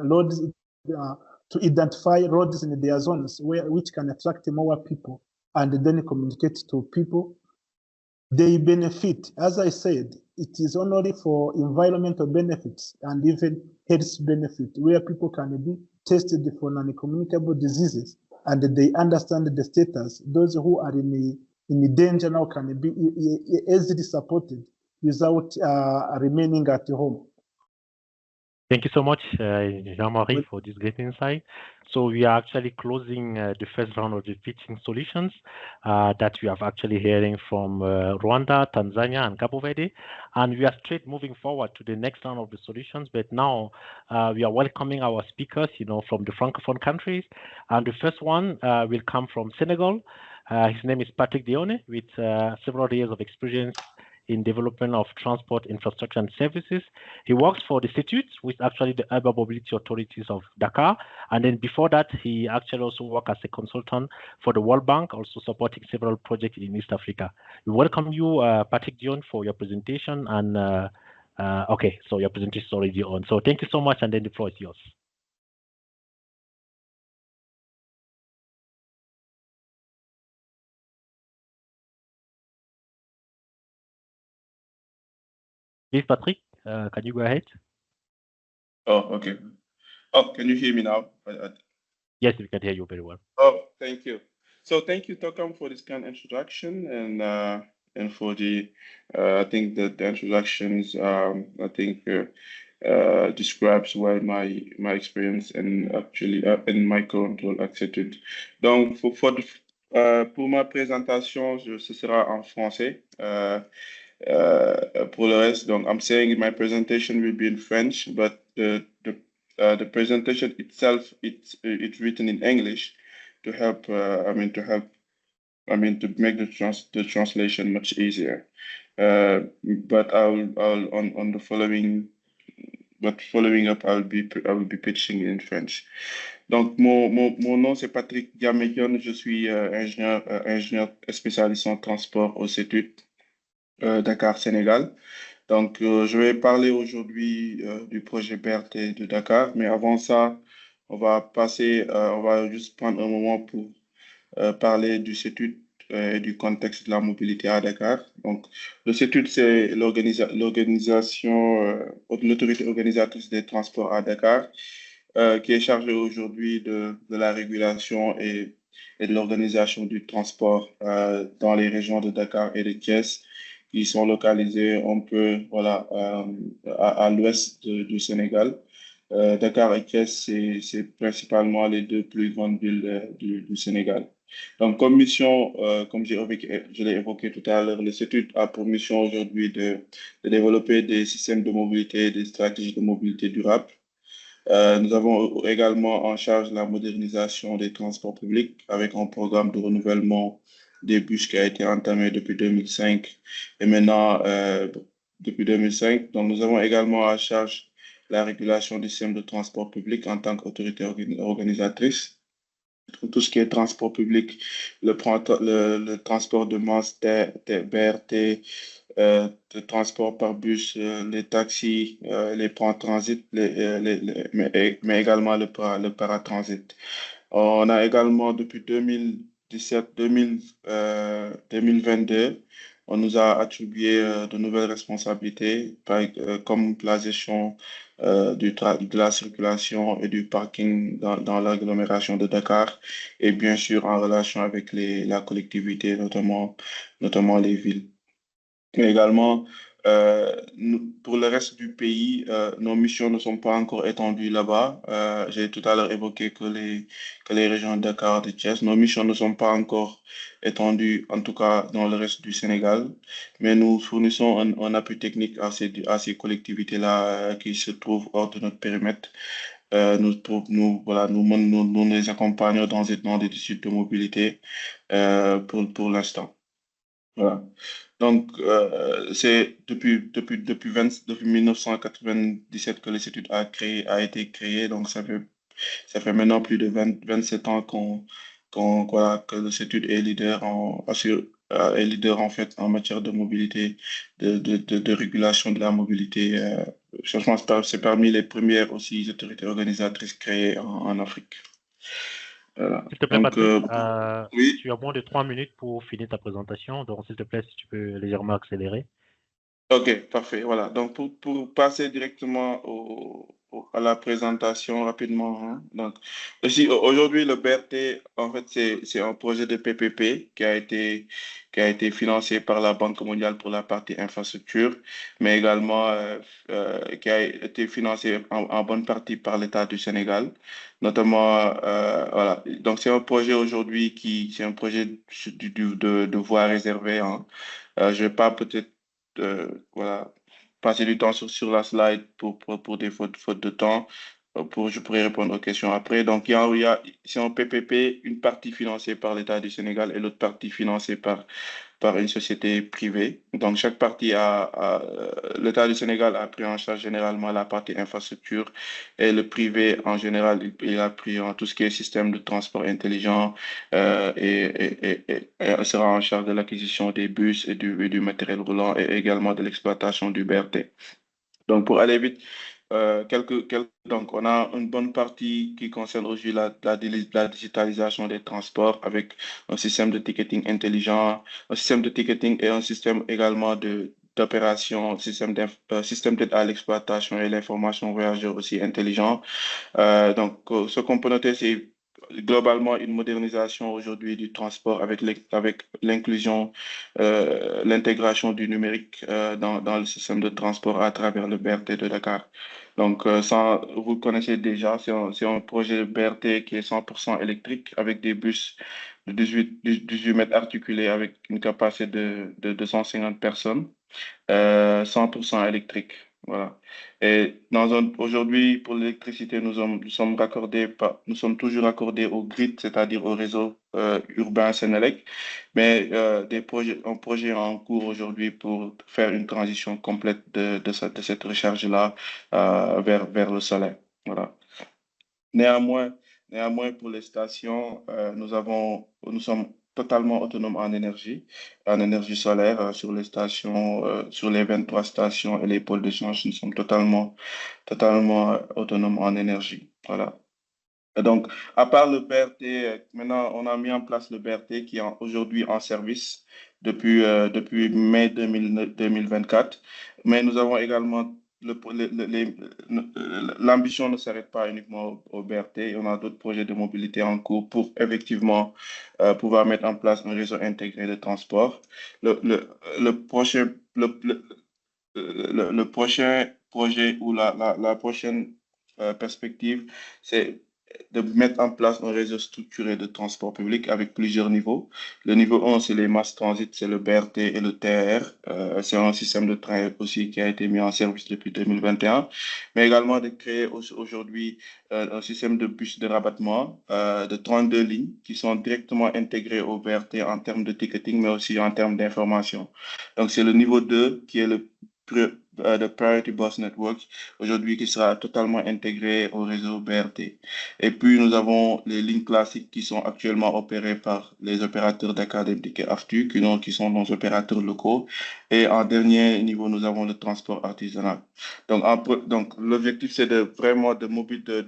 roads, to identify roads in their zones which can attract more people and then communicate to people. They benefit, as I said, it is only for environmental benefits and even health benefit, where people can be tested for non-communicable diseases and they understand the status. Those who are in danger now can be easily supported without remaining at home. Thank you so much, Jean-Marie, for this great insight. So we are actually closing the first round of the pitching solutions that we have actually hearing from Rwanda, Tanzania, and Cabo Verde. And we are straight moving forward to the next round of the solutions. But now we are welcoming our speakers, from the Francophone countries. And the first one will come from Senegal. His name is Patrick Dione, with several years of experience in development of transport infrastructure and services. He works for the Institute, which is actually the urban mobility authorities of Dakar. And then before that, he actually also worked as a consultant for the World Bank, also supporting several projects in East Africa. We welcome you, Patrick Dion, for your presentation. And okay, so your presentation is already on. So thank you so much, and then the floor is yours. Please, Patrick, can you go ahead? Oh, okay. Oh, can you hear me now? Yes, we can hear you very well. Oh, thank you. So thank you, Tokam, for this kind of introduction and for the I think that the introductions describes well my experience and actually in my current role at Institute. Donc pour ma présentation, ce sera en français. Pour le reste, donc I'm saying my presentation will be in French, but the presentation itself it's written in English to help to make the translation much easier. But following up, I will be pitching in French. Donc mon nom c'est Patrick Diamédion, je suis ingénieur spécialiste en transport au CETUD. Dakar, Sénégal. Donc, je vais parler aujourd'hui du projet Verde de Dakar, mais avant ça, on va juste prendre un moment pour parler du CETUD et du contexte de la mobilité à Dakar. Donc, le CETUD, c'est l'autorité organisatrice des transports à Dakar, qui est chargée aujourd'hui de la régulation et de l'organisation du transport dans les régions de Dakar et de Thiès, qui sont localisés un peu à l'ouest du Sénégal. Dakar et Thiès, c'est principalement les deux plus grandes villes du Sénégal. Donc, comme mission, comme je l'ai évoqué tout à l'heure, le CETUD a pour mission aujourd'hui de développer des systèmes de mobilité, des stratégies de mobilité durable. Nous avons également en charge la modernisation des transports publics avec un programme de renouvellement des bus qui a été entamé depuis 2005 et maintenant depuis 2005. Donc, nous avons également en charge la régulation du système de transport public en tant qu'autorité organisatrice. Tout ce qui est transport public, le transport de masse, BRT, de transport par bus, les taxis, les transit, mais également le paratransit. On a également depuis 2017-2022, on nous a attribué de nouvelles responsabilités, comme la gestion de la circulation et du parking dans l'agglomération de Dakar et bien sûr en relation avec la collectivité, notamment les villes. Mais également, pour le reste du pays, nos missions ne sont pas encore étendues là-bas. J'ai tout à l'heure évoqué que les régions de Dakar et de Thiès, nos missions ne sont pas encore étendues, en tout cas dans le reste du Sénégal. Mais nous fournissons un appui technique à ces collectivités-là qui se trouvent hors de notre périmètre. Nous les accompagnons dans des études de mobilité pour l'instant. Voilà. Donc, c'est depuis 1997 que l'Institut a été créé. Donc, ça fait maintenant plus de 27 ans qu'on que le CETUD est leader en fait en matière de mobilité, de régulation de la mobilité. Franchement, c'est parmi les premières aussi autorités organisatrices créées en Afrique. Voilà. S'il te plaît, Donc, Patrick, oui. tu as moins de 3 minutes pour finir ta présentation. Donc, s'il te plaît, si tu peux légèrement accélérer. Ok, parfait. Voilà. Donc, pour passer directement à la présentation rapidement, hein. Donc, aussi, aujourd'hui, le BRT, en fait, c'est un projet de PPP qui a été financé par la Banque mondiale pour la partie infrastructure, mais également qui a été financé en bonne partie par l'État du Sénégal, notamment, voilà. Donc, c'est un projet aujourd'hui c'est un projet de voie réservée, hein. Je vais pas peut-être voilà, passer du temps sur la slide pour des fautes de temps. Je pourrais répondre aux questions après. Donc, c'est un PPP, une partie financée par l'État du Sénégal et l'autre partie financée par une société privée. Donc, chaque partie l'État du Sénégal a pris en charge généralement la partie infrastructure et le privé, en général, il a pris en tout ce qui est système de transport intelligent et sera en charge de l'acquisition des bus et du matériel roulant et également de l'exploitation du BRT. Donc, pour aller vite, donc, on a une bonne partie qui concerne aujourd'hui la digitalisation des transports avec un système de ticketing intelligent, un système de ticketing et un système également d'opération, système d'aide à l'exploitation et l'information voyageur aussi intelligent. Donc, ce qu'on peut noter, c'est globalement une modernisation aujourd'hui du transport avec l'inclusion, l'intégration du numérique dans le système de transport à travers le BRT de Dakar. Donc, vous connaissez déjà, c'est un projet de BRT qui est 100% électrique avec des bus de 18 mètres articulés avec une capacité de 250 personnes. 100% électrique. Voilà. Et aujourd'hui, pour l'électricité, nous sommes toujours raccordés au grid, c'est-à-dire au réseau urbain Sénélec, mais un projet en cours aujourd'hui pour faire une transition complète de cette recharge-là vers le soleil. Voilà. Néanmoins, pour les stations, nous sommes totalement autonomes en énergie solaire sur les stations, sur les 23 stations et les pôles d'échange, nous sommes totalement autonomes en énergie. Voilà. Et donc, à part le BRT, maintenant, on a mis en place le BRT qui est aujourd'hui en service depuis mai 2024. Mais nous avons également l'ambition ne s'arrête pas uniquement au BRT. On a d'autres projets de mobilité en cours pour effectivement pouvoir mettre en place un réseau intégré de transport. Le prochain, le prochain projet ou la prochaine perspective, c'est de mettre en place un réseau structuré de transport public avec plusieurs niveaux. Le niveau 1, c'est les mass transit, c'est le BRT et le TR. C'est un système de train aussi qui a été mis en service depuis 2021, mais également de créer aujourd'hui un système de bus de rabattement de 32 lignes qui sont directement intégrées au BRT en termes de ticketing, mais aussi en termes d'information. Donc, c'est le niveau 2 qui est le Priority Bus Network, aujourd'hui qui sera totalement intégré au réseau BRT. Et puis, nous avons les lignes classiques qui sont actuellement opérées par les opérateurs d'académique et AFTU, qui sont nos opérateurs locaux. Et en dernier niveau, nous avons le transport artisanal. Donc l'objectif, c'est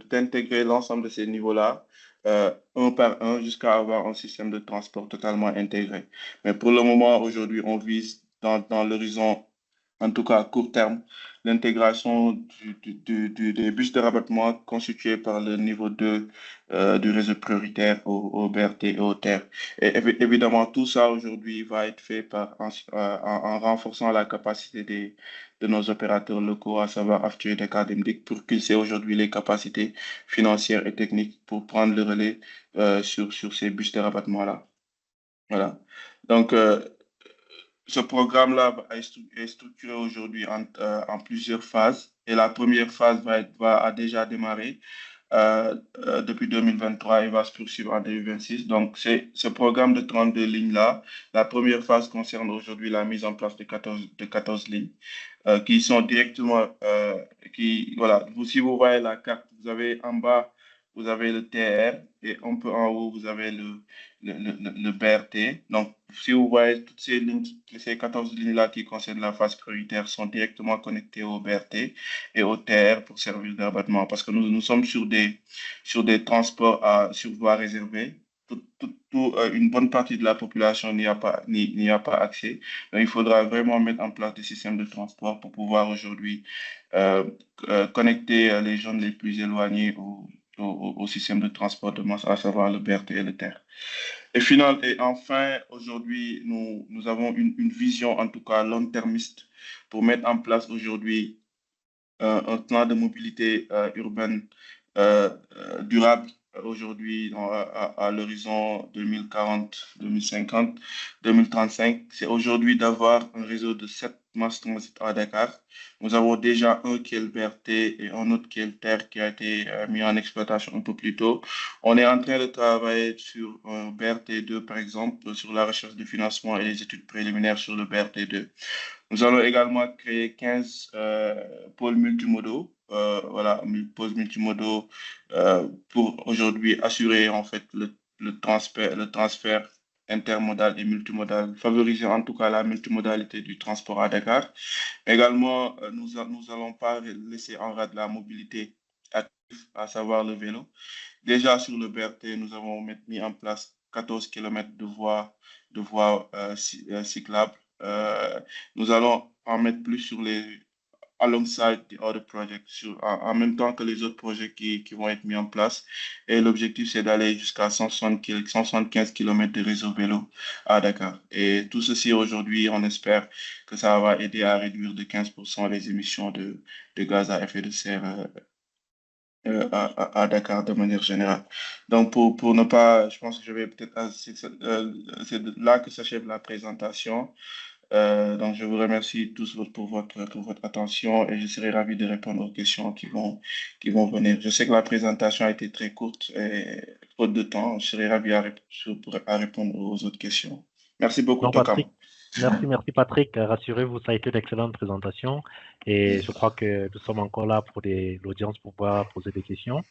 d'intégrer l'ensemble de ces niveaux-là, un par un, jusqu'à avoir un système de transport totalement intégré. Mais pour le moment, aujourd'hui, on vise dans l'horizon, en tout cas à court terme, l'intégration des bus de rabattement constitués par le niveau 2 du réseau prioritaire au BRT et au TER. Et évidemment, tout ça aujourd'hui va être fait en renforçant la capacité de nos opérateurs locaux, à savoir AFTU et académiques, pour qu'ils aient aujourd'hui les capacités financières et techniques pour prendre le relais sur ces bus de rabattement-là. Voilà. Donc, ce programme-là est structuré aujourd'hui en plusieurs phases. Et la première phase a déjà démarré depuis 2023 et va se poursuivre en 2026. Donc, c'est ce programme de 32 lignes-là. La première phase concerne aujourd'hui la mise en place de 14 lignes qui sont directement, voilà, si vous voyez la carte, vous avez en bas vous avez le TR et un peu en haut, vous avez le BRT. Donc, si vous voyez toutes ces lignes, ces 14 lignes-là qui concernent la phase prioritaire sont directement connectées au BRT et au TR pour servir d'abattement parce que nous sommes sur des transports sur voie réservée. Une bonne partie de la population n'y a pas accès. Donc, il faudra vraiment mettre en place des systèmes de transport pour pouvoir aujourd'hui connecter les zones les plus éloignées au système de transport de masse, à savoir le BRT et le TER. Et enfin, aujourd'hui, nous avons une vision, en tout cas long-termiste, pour mettre en place aujourd'hui un plan de mobilité urbaine durable aujourd'hui à l'horizon 2040, 2050, 2035. C'est aujourd'hui d'avoir un réseau de 7 mass transit à Dakar. Nous avons déjà un qui est le BRT et un autre qui est le TER qui a été mis en exploitation un peu plus tôt. On est en train de travailler sur un BRT2, par exemple, sur la recherche de financement et les études préliminaires sur le BRT2. Nous allons également créer 15 pôles multimodaux, pôles multimodaux pour aujourd'hui assurer en fait le transfert intermodal et multimodal, favoriser en tout cas la multimodalité du transport à Dakar. Également, nous allons pas laisser en rade la mobilité active, à savoir le vélo. Déjà sur le BRT, nous avons mis en place 14 km de voies cyclables. Nous allons en mettre plus alongside the other projects, en même temps que les autres projets qui vont être mis en place. Et l'objectif, c'est d'aller jusqu'à 175 km de réseau vélo à Dakar. Et tout ceci, aujourd'hui, on espère que ça va aider à réduire de 15% les émissions de gaz à effet de serre à Dakar de manière générale. Donc, pour ne pas, je pense que je vais peut-être, c'est là que s'achève la présentation. Donc, je vous remercie tous pour votre attention et je serai ravi de répondre aux questions qui vont venir. Je sais que la présentation a été très courte et faute de temps, je serai ravi à répondre aux autres questions. Merci beaucoup, Tokam. Merci Patrick. Rassurez-vous, ça a été d'excellentes présentations et je crois que nous sommes encore là pour l'audience pour pouvoir poser des questions.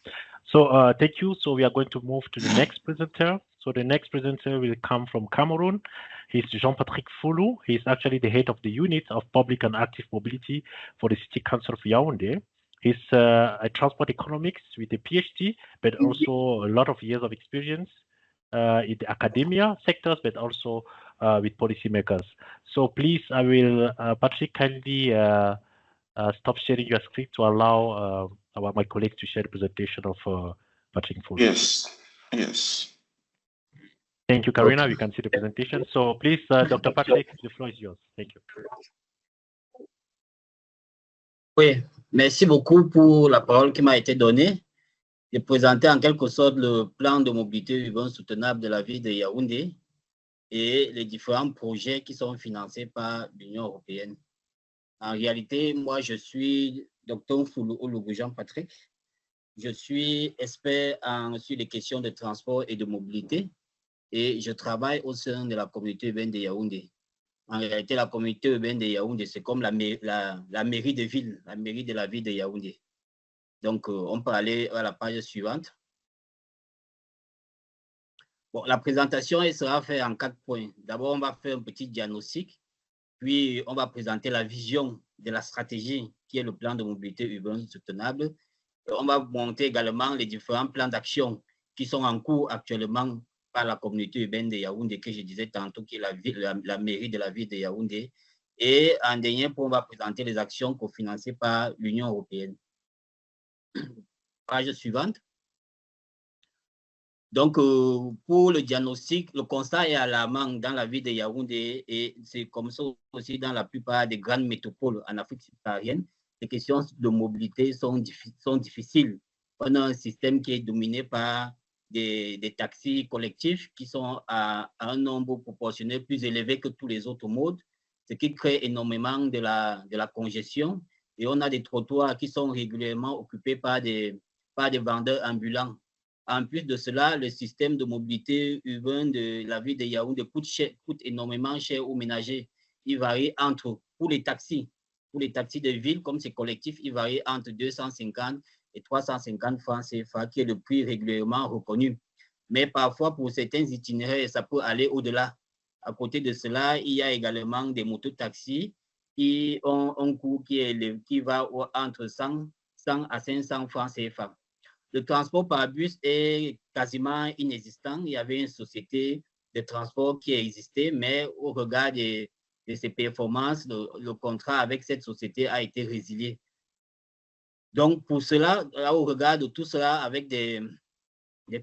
So, thank you. So we are going to move to the next presenter. So the next presenter will come from Cameroon. He's Jean-Patrick Foulou. He's actually the head of the unit of public and active mobility for the City Council of Yaoundé. He's a transport economics with a PhD, but also a lot of years of experience in the academia sectors, but also with policymakers. So please, I will, Patrick, kindly stop sharing your screen to allow my colleagues to share the presentation of Patrick Foulou. Yes. Thank you, Karina. We can see the presentation. So please, Dr. Patrick, the floor is yours. Thank you. Oui, merci beaucoup pour la parole qui m'a été donnée. De présenter en quelque sorte le plan de mobilité urbaine soutenable de la ville de Yaoundé et les différents projets qui sont financés par l'Union européenne. En réalité, moi, je suis Dr Foulou Jean-Patrick. Je suis expert sur les questions de transport et de mobilité et je travaille au sein de la communauté urbaine de Yaoundé. En réalité, la communauté urbaine de Yaoundé, c'est comme la mairie de ville, la mairie de la ville de Yaoundé. Donc, on peut aller à la page suivante. Bon, la présentation elle sera faite en 4 points. D'abord, on va faire un petit diagnostic, puis on va présenter la vision de la stratégie qui est le plan de mobilité urbaine soutenable. On va monter également les différents plans d'action qui sont en cours actuellement par la communauté urbaine de Yaoundé, que je disais tantôt, qui est la mairie de la ville de Yaoundé. Et en dernier point, on va présenter les actions cofinancées par l'Union européenne. Page suivante. Donc, pour le diagnostic, le constat est alarmant dans la ville de Yaoundé et c'est comme ça aussi dans la plupart des grandes métropoles en Afrique subsaharienne. Les questions de mobilité sont difficiles. On a un système qui est dominé par des taxis collectifs qui sont à un nombre proportionnel plus élevé que tous les autres modes, ce qui crée énormément de la congestion. Et on a des trottoirs qui sont régulièrement occupés par des vendeurs ambulants. En plus de cela, le système de mobilité urbaine de la ville de Yaoundé coûte énormément cher aux ménagers. Il varie pour les taxis de ville, comme c'est collectif, il varie entre 250 et 350 francs CFA, qui est le prix régulièrement reconnu. Mais parfois, pour certains itinéraires, ça peut aller au-delà. À côté de cela, il y a également des mototaxis qui ont un coût qui va entre 100 à 500 francs CFA. Le transport par bus est quasiment inexistant. Il y avait une société de transport qui existait, mais au regard de ses performances, le contrat avec cette société a été résilié. Donc, pour cela, au regard de tout cela, avec des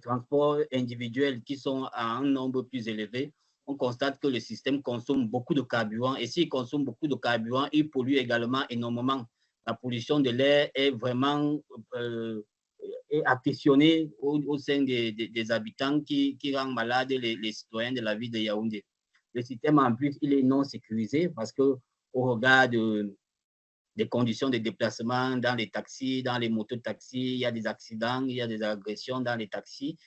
transports individuels qui sont à un nombre plus élevé, on constate que le système consomme beaucoup de carburant. Et s'il consomme beaucoup de carburant, il pollue également énormément. La pollution de l'air est vraiment affectionnée au sein des habitants qui rend malade les citoyens de la ville de Yaoundé. Le système, en plus, il est non sécurisé parce qu'au regard des conditions de déplacement dans les taxis, dans les mototaxis, il y a des accidents, il y a des agressions dans les taxis,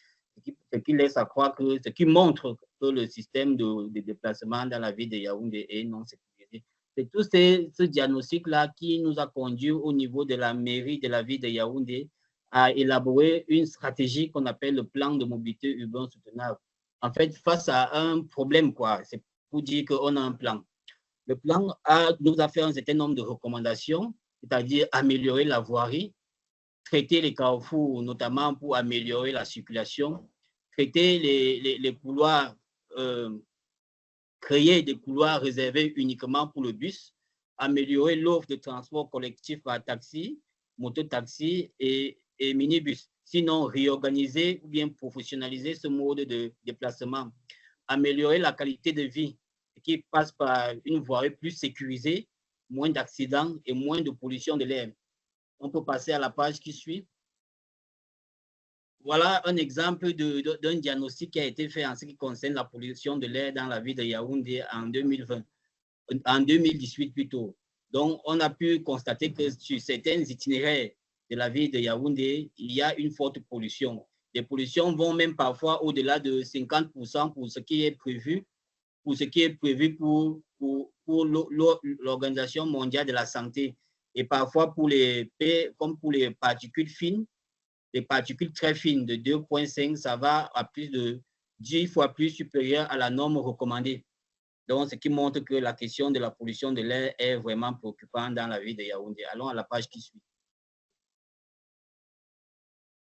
ce qui laisse à croire que, ce qui montre que le système de déplacement dans la ville de Yaoundé est non sécurisé. C'est tout ce diagnostic-là qui nous a conduit au niveau de la mairie de la ville de Yaoundé à élaborer une stratégie qu'on appelle le plan de mobilité urbaine soutenable. En fait, face à un problème, quoi, c'est pour dire qu'on a un plan. Le plan nous a fait un certain nombre de recommandations, c'est-à-dire améliorer la voirie, traiter les carrefours, notamment pour améliorer la circulation, traiter les couloirs, créer des couloirs réservés uniquement pour le bus, améliorer l'offre de transport collectif par taxi, mototaxi et minibus. Sinon, réorganiser ou bien professionnaliser ce mode de déplacement, améliorer la qualité de vie qui passe par une voirie plus sécurisée, moins d'accidents et moins de pollution de l'air. On peut passer à la page qui suit. Voilà un exemple d'un diagnostic qui a été fait en ce qui concerne la pollution de l'air dans la ville de Yaoundé en 2018 plutôt. Donc, on a pu constater que sur certains itinéraires de la ville de Yaoundé, il y a une forte pollution. Les pollutions vont même parfois au-delà de 50% pour ce qui est prévu pour l'Organisation mondiale de la santé. Et parfois, comme pour les particules fines, les particules très fines de 2,5, ça va à plus de 10 fois plus supérieur à la norme recommandée. Donc, ce qui montre que la question de la pollution de l'air est vraiment préoccupante dans la ville de Yaoundé. Allons à la page qui suit.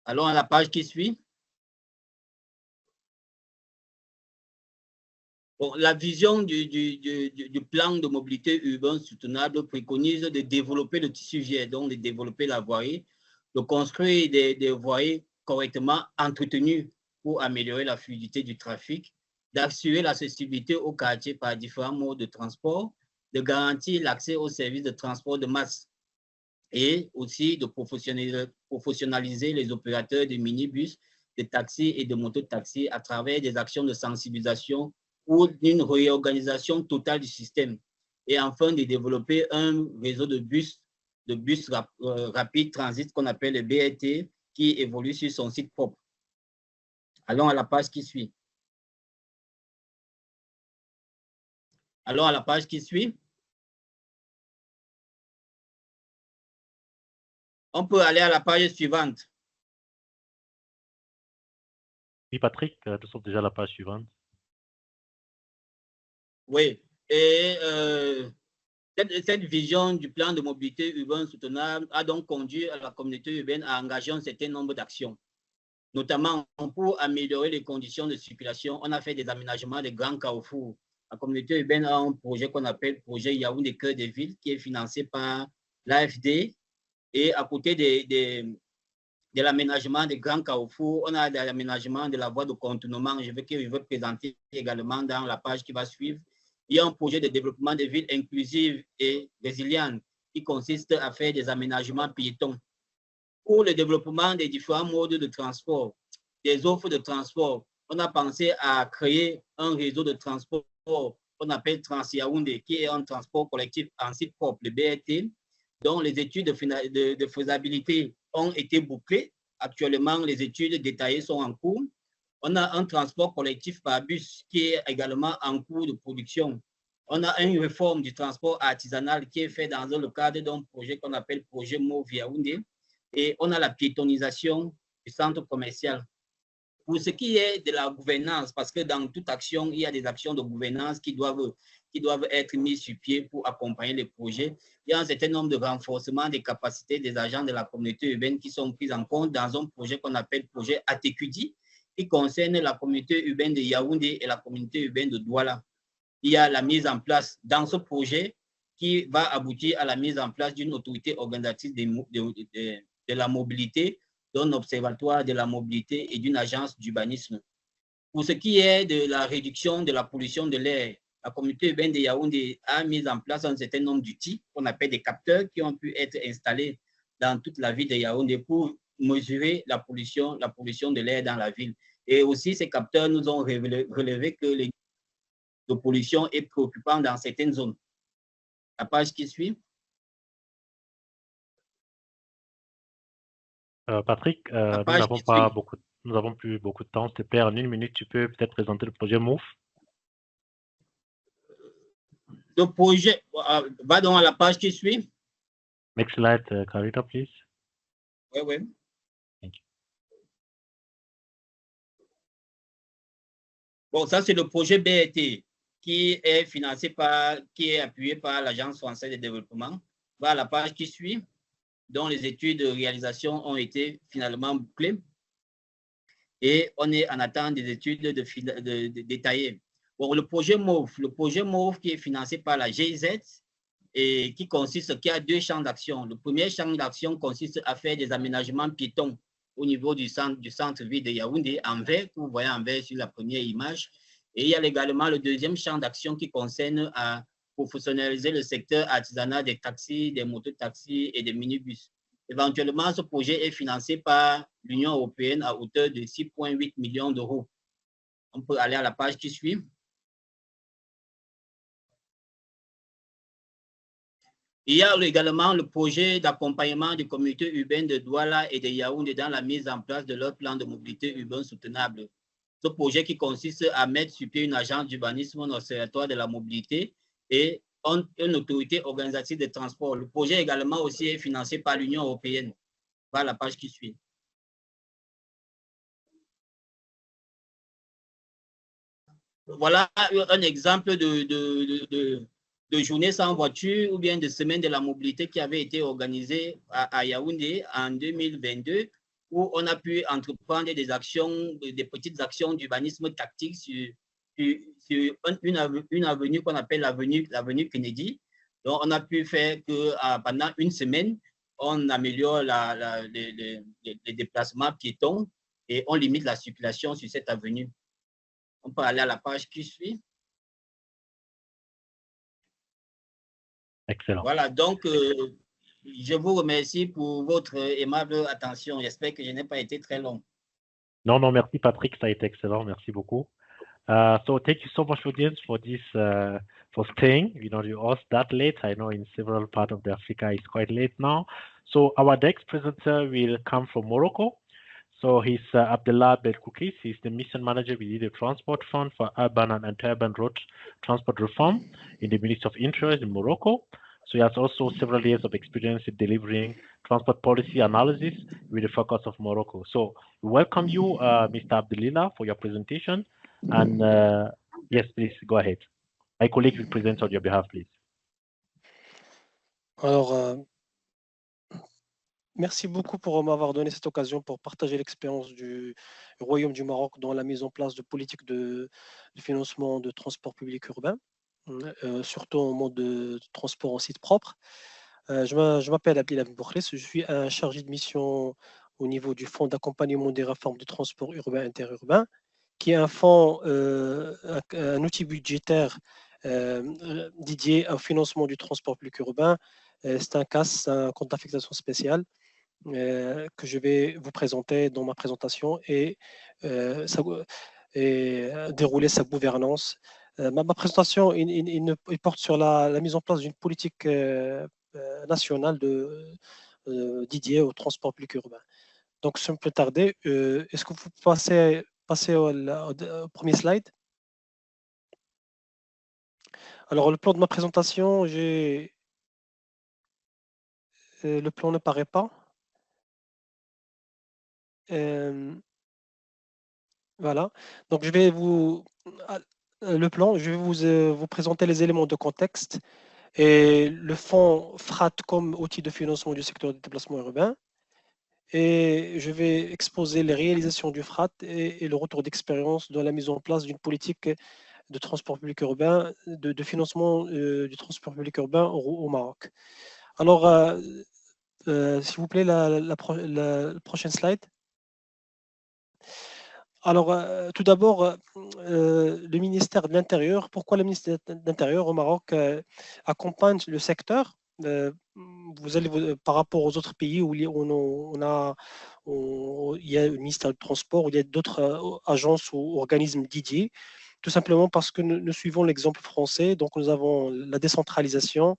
Allons à la page qui suit. Bon, la vision du plan de mobilité urbaine soutenable préconise de développer le tissu viaire, donc de développer la voirie, de construire des voiries correctement entretenues pour améliorer la fluidité du trafic, d'assurer l'accessibilité au quartier par différents modes de transport, de garantir l'accès aux services de transport de masse et aussi de professionnaliser les opérateurs de minibus, de taxis et de mototaxis à travers des actions de sensibilisation ou d'une réorganisation totale du système. Et enfin, de développer un réseau de bus rapide transit qu'on appelle le BRT qui évolue sur son site propre. Allons à la page qui suit. Allons à la page qui suit. On peut aller à la page suivante. Oui, Patrick, nous sommes déjà à la page suivante. Oui, et cette vision du plan de mobilité urbaine soutenable a donc conduit à la communauté urbaine à engager un certain nombre d'actions. Notamment, pour améliorer les conditions de circulation, on a fait des aménagements de grands carrefours. La communauté urbaine a un projet qu'on appelle projet Yaoundé Cœur des villes qui est financé par l'AFD. Et à côté de l'aménagement des grands carrefours, on a l'aménagement de la voie de contournement. Je veux présenter également dans la page qui va suivre. Il y a un projet de développement des villes inclusives et résilientes qui consiste à faire des aménagements piétons. Pour le développement des différents modes de transport, des offres de transport, on a pensé à créer un réseau de transport qu'on appelle Trans-Yaoundé, qui est un transport collectif en site propre, le BRT, dont les études de faisabilité ont été bouclées. Actuellement, les études détaillées sont en cours. On a un transport collectif par bus qui est également en cours de production. On a une réforme du transport artisanal qui est fait dans le cadre d'un projet qu'on appelle projet Move Yaoundé. et on a la piétonisation du centre commercial. Pour ce qui est de la gouvernance, parce que dans toute action, il y a des actions de gouvernance qui doivent être mises sur pied pour accompagner les projets. Il y a un certain nombre de renforcements des capacités des agents de la communauté urbaine qui sont pris en compte dans un projet qu'on appelle projet ATQD, qui concerne la communauté urbaine de Yaoundé et la communauté urbaine de Douala. Il y a la mise en place dans ce projet qui va aboutir à la mise en place d'une autorité organisatrice de la mobilité, d'un observatoire de la mobilité et d'une agence d'urbanisme. Pour ce qui est de la réduction de la pollution de l'air, la communauté urbaine de Yaoundé a mis en place un certain nombre d'outils qu'on appelle des capteurs qui ont pu être installés dans toute la ville de Yaoundé pour mesurer la pollution de l'air dans la ville. Et aussi, ces capteurs nous ont relevé que les de pollution est préoccupant dans certaines zones. La page qui suit. Patrick, nous n'avons plus beaucoup de temps. S'il te plaît, en 1 minute, tu peux peut-être présenter le projet MOVE. Le projet, va donc à la page qui suit. Next slide, Carita, please. Oui, oui. Thank you. Bon, ça, c'est le projet BRT qui est financé qui est appuyé par l'Agence française de développement. Va à la page qui suit, dont les études de réalisation ont été finalement bouclées. Et on est en attente des études détaillées. Bon, le projet MOVE qui est financé par la GIZ et qui a 2 champs d'action. Le premier champ d'action consiste à faire des aménagements piétons au niveau du centre-ville de Yaoundé en vert, que vous voyez en vert sur la première image. Et il y a également le deuxième champ d'action qui concerne à professionnaliser le secteur artisanal des taxis, des mototaxis et des minibus. Éventuellement, ce projet est financé par l'Union européenne à hauteur de 6,8 millions d'euros. On peut aller à la page qui suit. Il y a également le projet d'accompagnement des communautés urbaines de Douala et de Yaoundé dans la mise en place de leur plan de mobilité urbaine soutenable. Ce projet qui consiste à mettre sur pied une agence d'urbanisme, un observatoire de la mobilité et une autorité organisatrice de transport. Le projet également aussi est financé par l'Union européenne. Voilà la page qui suit. Voilà un exemple de journée sans voiture ou bien de semaine de la mobilité qui avait été organisée à Yaoundé en 2022, où on a pu entreprendre des actions, des petites actions d'urbanisme tactique sur une avenue qu'on appelle l'avenue Kennedy. Donc, on a pu faire que pendant 1 semaine, on améliore les déplacements piétons et on limite la circulation sur cette avenue. On peut aller à la page qui suit. Excellent. Voilà, donc je vous remercie pour votre aimable attention. J'espère que je n'ai pas été très long. Non, merci Patrick, ça a été excellent. Merci beaucoup. So thank you so much, audience, for this, for staying. You know, you asked that late. I know in several parts of Africa it's quite late now. So our next presenter will come from Morocco. So he's Abdullah Belkoukis. He's the mission manager with the Transport Fund for Urban and Inter-Urban Road Transport Reform in the Ministry of Interior in Morocco. So he has also several years of experience in delivering transport policy analysis with the focus of Morocco. So we welcome you, Mr. Abdullah, for your presentation. And yes, please go ahead. My colleague will present on your behalf, please. Alors, merci beaucoup pour m'avoir donné cette occasion pour partager l'expérience du Royaume du Maroc dans la mise en place de politiques de financement de transport public urbain, surtout en mode de transport en site propre. Je m'appelle Abdullah Bourkhlis, je suis un chargé de mission au niveau du Fonds d'accompagnement des réformes du transport urbain et interurbain, qui est un fonds, un outil budgétaire dédié au financement du transport public urbain. C'est un CAS, un compte d'affectation spéciale, que je vais vous présenter dans ma présentation et dérouler sa gouvernance. Ma présentation il porte sur la mise en place d'une politique nationale dédiée au transport public urbain. Donc, sans plus tarder, est-ce que vous passez au premier slide? Alors, le plan de ma présentation, le plan ne paraît pas. Voilà. Donc, je vais le plan, je vais vous présenter les éléments de contexte et le fonds FRAT comme outil de financement du secteur du déplacement urbain. Et je vais exposer les réalisations du FRAT et le retour d'expérience dans la mise en place d'une politique de transport public urbain, de financement du transport public urbain au Maroc. Alors, s'il vous plaît, la prochaine slide. Alors, tout d'abord, le ministère de l'Intérieur. Pourquoi le ministère de l'Intérieur au Maroc accompagne le secteur? Vous allez par rapport aux autres pays où il y a le ministère du Transport, où il y a d'autres agences ou organismes dédiés, tout simplement parce que nous suivons l'exemple français. Donc, nous avons la décentralisation,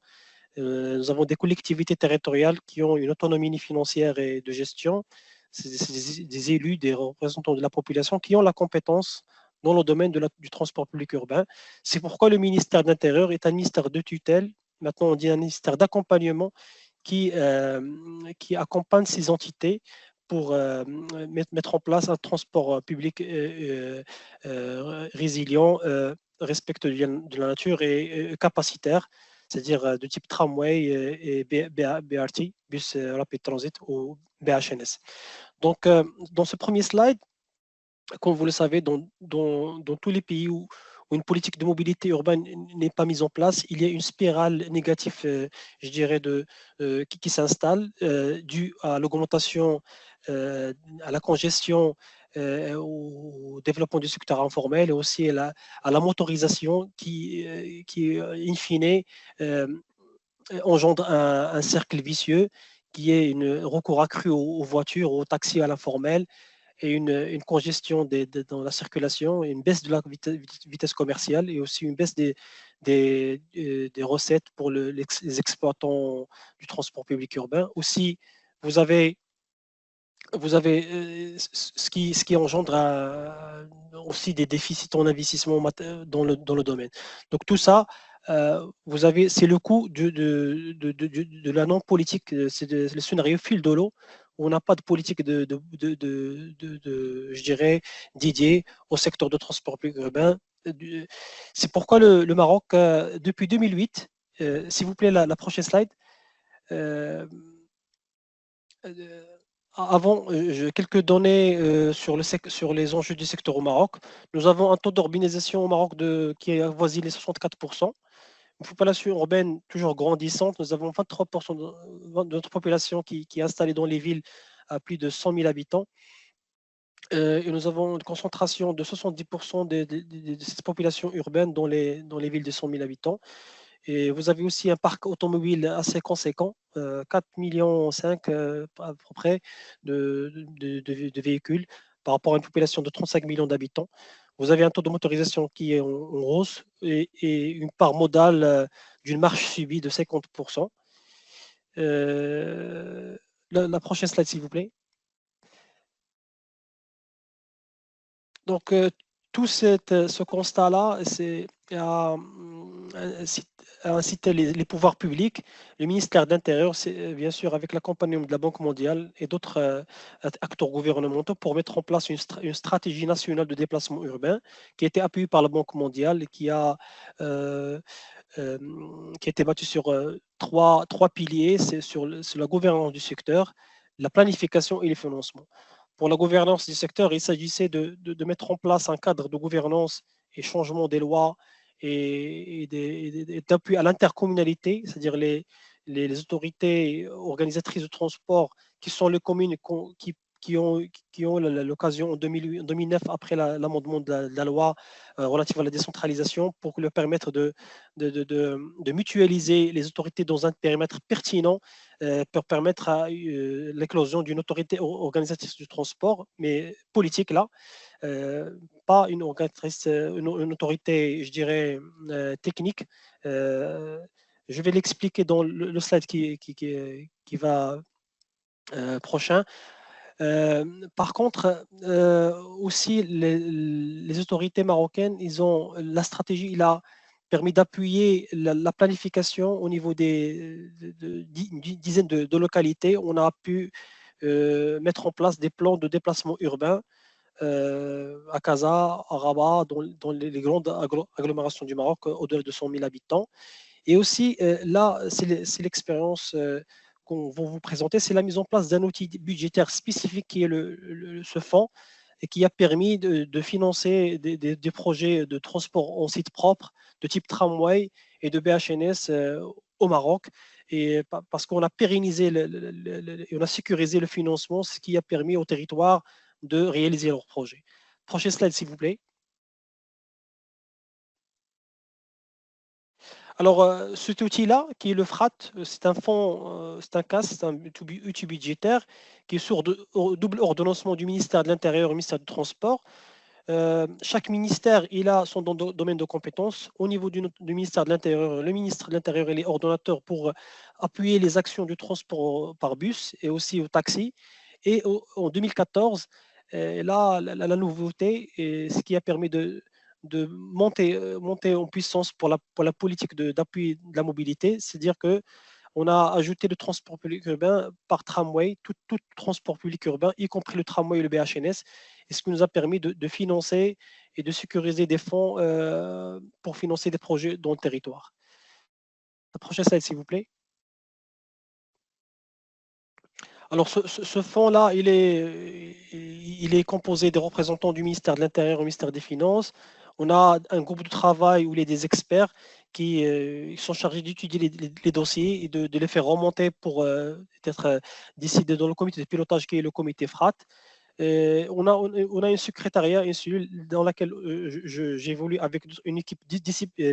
nous avons des collectivités territoriales qui ont une autonomie financière et de gestion. C'est des élus, des représentants de la population qui ont la compétence dans le domaine du transport public urbain. C'est pourquoi le ministère de l'Intérieur est un ministère de tutelle. Maintenant, on dit un ministère d'accompagnement qui accompagne ces entités pour mettre en place un transport public résilient, respectueux de la nature et capacitaire, c'est-à-dire de type tramway et BRT, bus rapid transit ou BHNS. Donc, dans ce premier slide, comme vous le savez, dans tous les pays où une politique de mobilité urbaine n'est pas mise en place, il y a une spirale négative, je dirais, qui s'installe due à l'augmentation, à la congestion, au développement du secteur informel et aussi à la motorisation qui in fine, engendre un cercle vicieux qui est un recours accru aux voitures, aux taxis à l'informel et une congestion dans la circulation, une baisse de la vitesse commerciale et aussi une baisse des recettes pour les exploitants du transport public urbain. Aussi, vous avez ce qui engendre aussi des déficits en investissement dans le domaine. Donc tout ça, c'est le coût de la non-politique, c'est le scénario fil de l'eau, où on n'a pas de politique je dirais, dédiée au secteur de transport public urbain. C'est pourquoi le Maroc, depuis 2008, s'il vous plaît, la prochaine slide, avant, quelques données sur les enjeux du secteur au Maroc. Nous avons un taux d'urbanisation au Maroc qui avoisine les 64%. Une population urbaine toujours grandissante. Nous avons 23% de notre population qui est installée dans les villes à plus de 100 000 habitants. Et nous avons une concentration de 70% de cette population urbaine dans les villes de 100 000 habitants. Et vous avez aussi un parc automobile assez conséquent, 4,5 millions à peu près de véhicules par rapport à une population de 35 millions d'habitants. Vous avez un taux de motorisation qui est en hausse et une part modale d'une marche subie de 50%. La prochaine slide, s'il vous plaît. Donc, tout ce constat-là, c'est à inciter les pouvoirs publics, le ministère de l'Intérieur, c'est bien sûr avec l'accompagnement de la Banque mondiale et d'autres acteurs gouvernementaux pour mettre en place une stratégie nationale de déplacement urbain qui a été appuyée par la Banque mondiale et qui a été battue sur trois piliers, c'est sur la gouvernance du secteur, la planification et le financement. Pour la gouvernance du secteur, il s'agissait de mettre en place un cadre de gouvernance et changement des lois et d'appui à l'intercommunalité, c'est-à-dire les autorités organisatrices de transport qui sont les communes qui ont l'occasion en 2009, après l'amendement de la loi relative à la décentralisation, pour leur permettre de mutualiser les autorités dans un périmètre pertinent pour permettre à l'éclosion d'une autorité organisatrice du transport, mais politique là, pas une autorité, je dirais, technique. Je vais l'expliquer dans le slide qui va prochain. Par contre, aussi, les autorités marocaines, la stratégie, il a permis d'appuyer la planification au niveau d'une dizaine de localités. On a pu mettre en place des plans de déplacement urbain à Casa, à Rabat, dans les grandes agglomérations du Maroc, au-delà de 100 000 habitants. Et aussi, là, c'est l'expérience qu'on va vous présenter, c'est la mise en place d'un outil budgétaire spécifique qui est ce fonds et qui a permis de financer des projets de transport en site propre de type tramway et de BHNS au Maroc. Et parce qu'on a pérennisé, on a sécurisé le financement, ce qui a permis au territoire de réaliser leurs projets. Prochaine slide, s'il vous plaît. Alors, cet outil-là, qui est le FRAT, c'est un fonds, c'est un CAS, c'est un outil budgétaire qui est sur double ordonnancement du ministère de l'Intérieur et du ministère du Transport. Chaque ministère, il a son domaine de compétences. Au niveau du ministère de l'Intérieur, le ministre de l'Intérieur est ordonnateur pour appuyer les actions du transport par bus et aussi au taxi. Et en 2014, là, la nouveauté, et ce qui a permis de monter en puissance pour la politique d'appui de la mobilité, c'est-à-dire qu'on a ajouté le transport public urbain par tramway, tout transport public urbain, y compris le tramway et le BHNS, et ce qui nous a permis de financer et de sécuriser des fonds pour financer des projets dans le territoire. La prochaine slide, s'il vous plaît. Alors, ce fonds-là, il est composé des représentants du ministère de l'Intérieur et du ministère des Finances. On a un groupe de travail où il y a des experts qui sont chargés d'étudier les dossiers et de les faire remonter pour être décidés dans le comité de pilotage qui est le comité FRAT. On a un secrétariat, une cellule dans laquelle j'évolue avec une équipe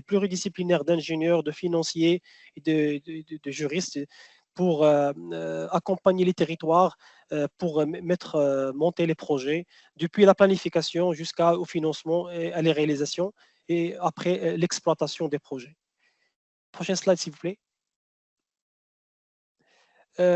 pluridisciplinaire d'ingénieurs, de financiers et de juristes pour accompagner les territoires, pour monter les projets, depuis la planification jusqu'au financement et à la réalisation, et après l'exploitation des projets. Prochaine slide, s'il vous plaît.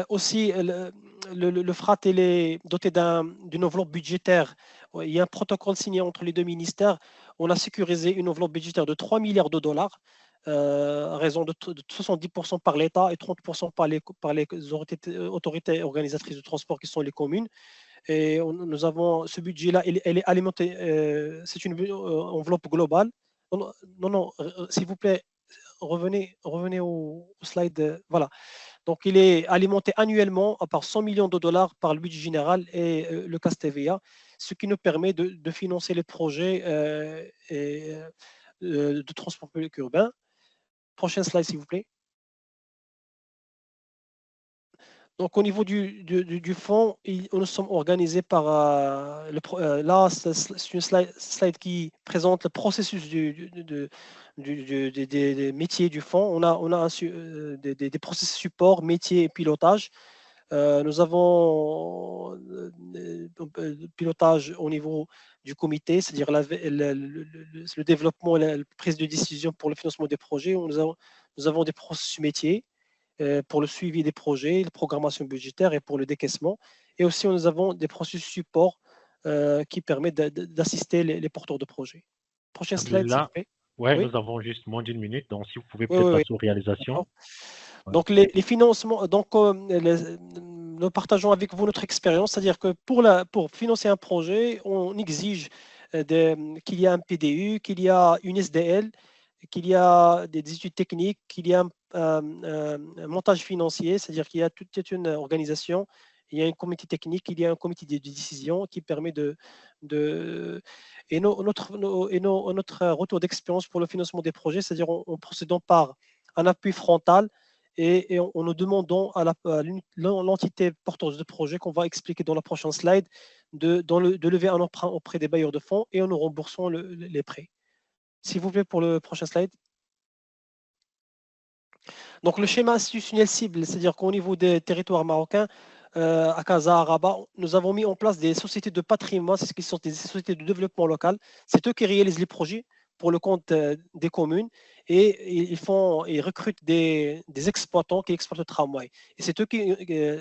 Aussi, le FRAT il est doté d'une enveloppe budgétaire. Il y a un protocole signé entre les deux ministères. On a sécurisé une enveloppe budgétaire de 3 milliards de dollars, à raison de 70% par l'État et 30% par les autorités organisatrices de transport qui sont les communes. Et nous avons ce budget-là, elle est alimentée, c'est une enveloppe globale. Non, s'il vous plaît, revenez au slide. Voilà. Donc, il est alimenté annuellement à part 100 millions de dollars par le budget général et le CAS TVA, ce qui nous permet de financer les projets de transport public urbain. Prochaine slide, s'il vous plaît. Donc, au niveau du fonds, nous sommes organisés par... là, c'est une slide qui présente le processus des métiers du fonds. On a des processus support, métiers et pilotage. Nous avons le pilotage au niveau du comité, c'est-à-dire le développement et la prise de décision pour le financement des projets. Nous avons des processus métiers pour le suivi des projets, la programmation budgétaire et pour le décaissement. Et aussi, nous avons des processus support qui permettent d'assister les porteurs de projets. Prochaine slide, s'il vous plaît. Oui, nous avons juste moins d'une minute, donc si vous pouvez peut-être passer aux réalisations. Ouais. Donc, les financements, donc, nous partageons avec vous notre expérience, c'est-à-dire que pour financer un projet, on exige qu'il y ait un PDU, qu'il y a une SDL, qu'il y a des études techniques, qu'il y a un montage financier, c'est-à-dire qu'il y a toute une organisation, il y a un comité technique, il y a un comité de décision qui permet et notre retour d'expérience pour le financement des projets, c'est-à-dire en procédant par un appui frontal et en nous demandant à l'entité porteuse de projet qu'on va expliquer dans la prochaine slide de lever un emprunt auprès des bailleurs de fonds et en nous remboursant les prêts. S'il vous plaît, pour le prochain slide. Donc, le schéma institutionnel cible, c'est-à-dire qu'au niveau des territoires marocains, à Casa, à Rabat, nous avons mis en place des sociétés de patrimoine, c'est ce qui sont des sociétés de développement local. C'est eux qui réalisent les projets pour le compte des communes et ils recrutent des exploitants qui exploitent le tramway. Et c'est eux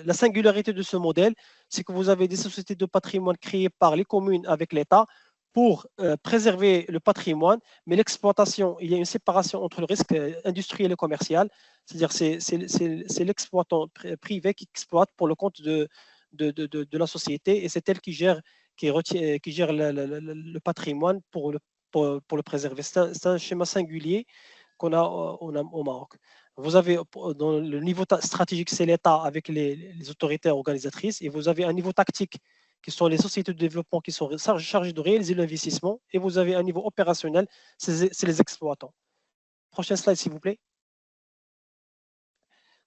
la singularité de ce modèle, c'est que vous avez des sociétés de patrimoine créées par les communes avec l'État pour préserver le patrimoine, mais l'exploitation, il y a une séparation entre le risque industriel et commercial, c'est-à-dire c'est l'exploitant privé qui exploite pour le compte de la société, et c'est elle qui gère le patrimoine pour le préserver. C'est un schéma singulier qu'on a au Maroc. Vous avez dans le niveau stratégique, c'est l'État avec les autorités organisatrices, et vous avez un niveau tactique qui sont les sociétés de développement qui sont chargées de réaliser l'investissement, et vous avez un niveau opérationnel, c'est les exploitants. Prochaine slide, s'il vous plaît.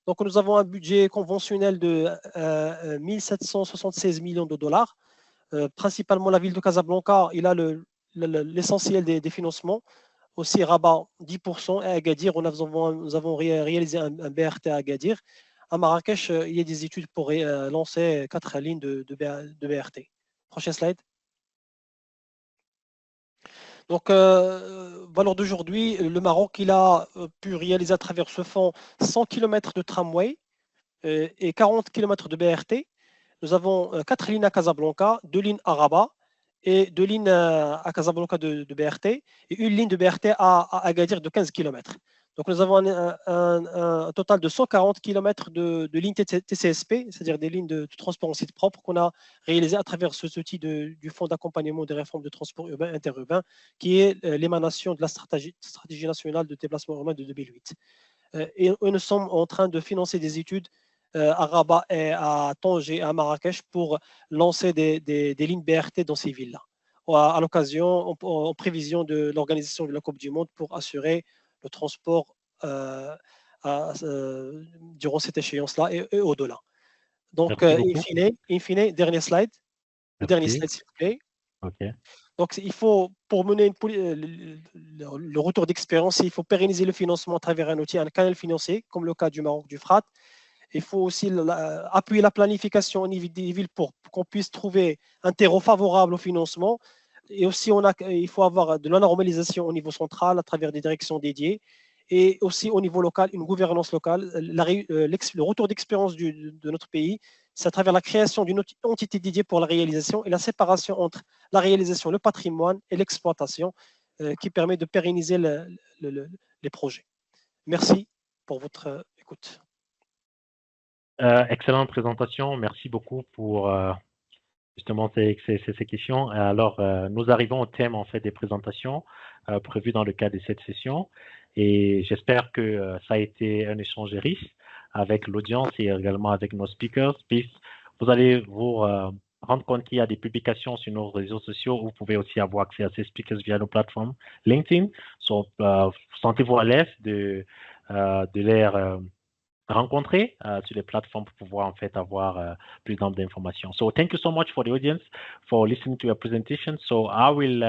Donc, nous avons un budget conventionnel de 1776 millions de dollars. Principalement, la ville de Casablanca, il a l'essentiel des financements. Aussi, Rabat, 10%. Et à Agadir, nous avons réalisé un BRT à Agadir. À Marrakech, il y a des études pour lancer 4 lignes de BRT. Prochaine slide. Donc, valeur d'aujourd'hui, le Maroc, il a pu réaliser à travers ce fonds 100 km de tramway et 40 km de BRT. Nous avons 4 lignes à Casablanca, 2 lignes à Rabat et 2 lignes à Casablanca de BRT et une ligne de BRT à Agadir de 15 km. Donc, nous avons un total de 140 km de lignes TCSP, c'est-à-dire des lignes de transport en site propre qu'on a réalisées à travers ce outil du Fonds d'accompagnement des réformes de transport urbain interurbain, qui est l'émanation de la stratégie nationale de déplacement urbain de 2008. Et nous sommes en train de financer des études à Rabat et à Tanger et à Marrakech pour lancer des lignes BRT dans ces villes-là, à l'occasion, en prévision de l'organisation de la Coupe du Monde pour assurer le transport durant cette échéance-là et au-delà. Donc, in fine, dernier slide. Le dernier slide, s'il vous plaît. Okay. Donc, il faut, pour mener le retour d'expérience, il faut pérenniser le financement à travers un outil, un canal financier, comme le cas du Maroc, du FRAT. Il faut aussi appuyer la planification au niveau des villes pour qu'on puisse trouver un terreau favorable au financement. Et aussi, il faut avoir de la normalisation au niveau central à travers des directions dédiées. Et aussi au niveau local, une gouvernance locale. Le retour d'expérience de notre pays, c'est à travers la création d'une entité dédiée pour la réalisation et la séparation entre la réalisation, le patrimoine et l'exploitation qui permet de pérenniser les projets. Merci pour votre écoute. Excellente présentation. Merci beaucoup pour justement ces questions. Alors, nous arrivons au thème en fait des présentations prévues dans le cadre de cette session. Et j'espère que ça a été un échange riche avec l'audience et également avec nos speakers. Puis, vous allez vous rendre compte qu'il y a des publications sur nos réseaux sociaux. Vous pouvez aussi avoir accès à ces speakers via nos plateformes LinkedIn. So, sentez-vous à l'aise de les rencontrer sur les plateformes pour pouvoir en fait avoir plus d'informations. So thank you so much for the audience for listening to your presentation. So I will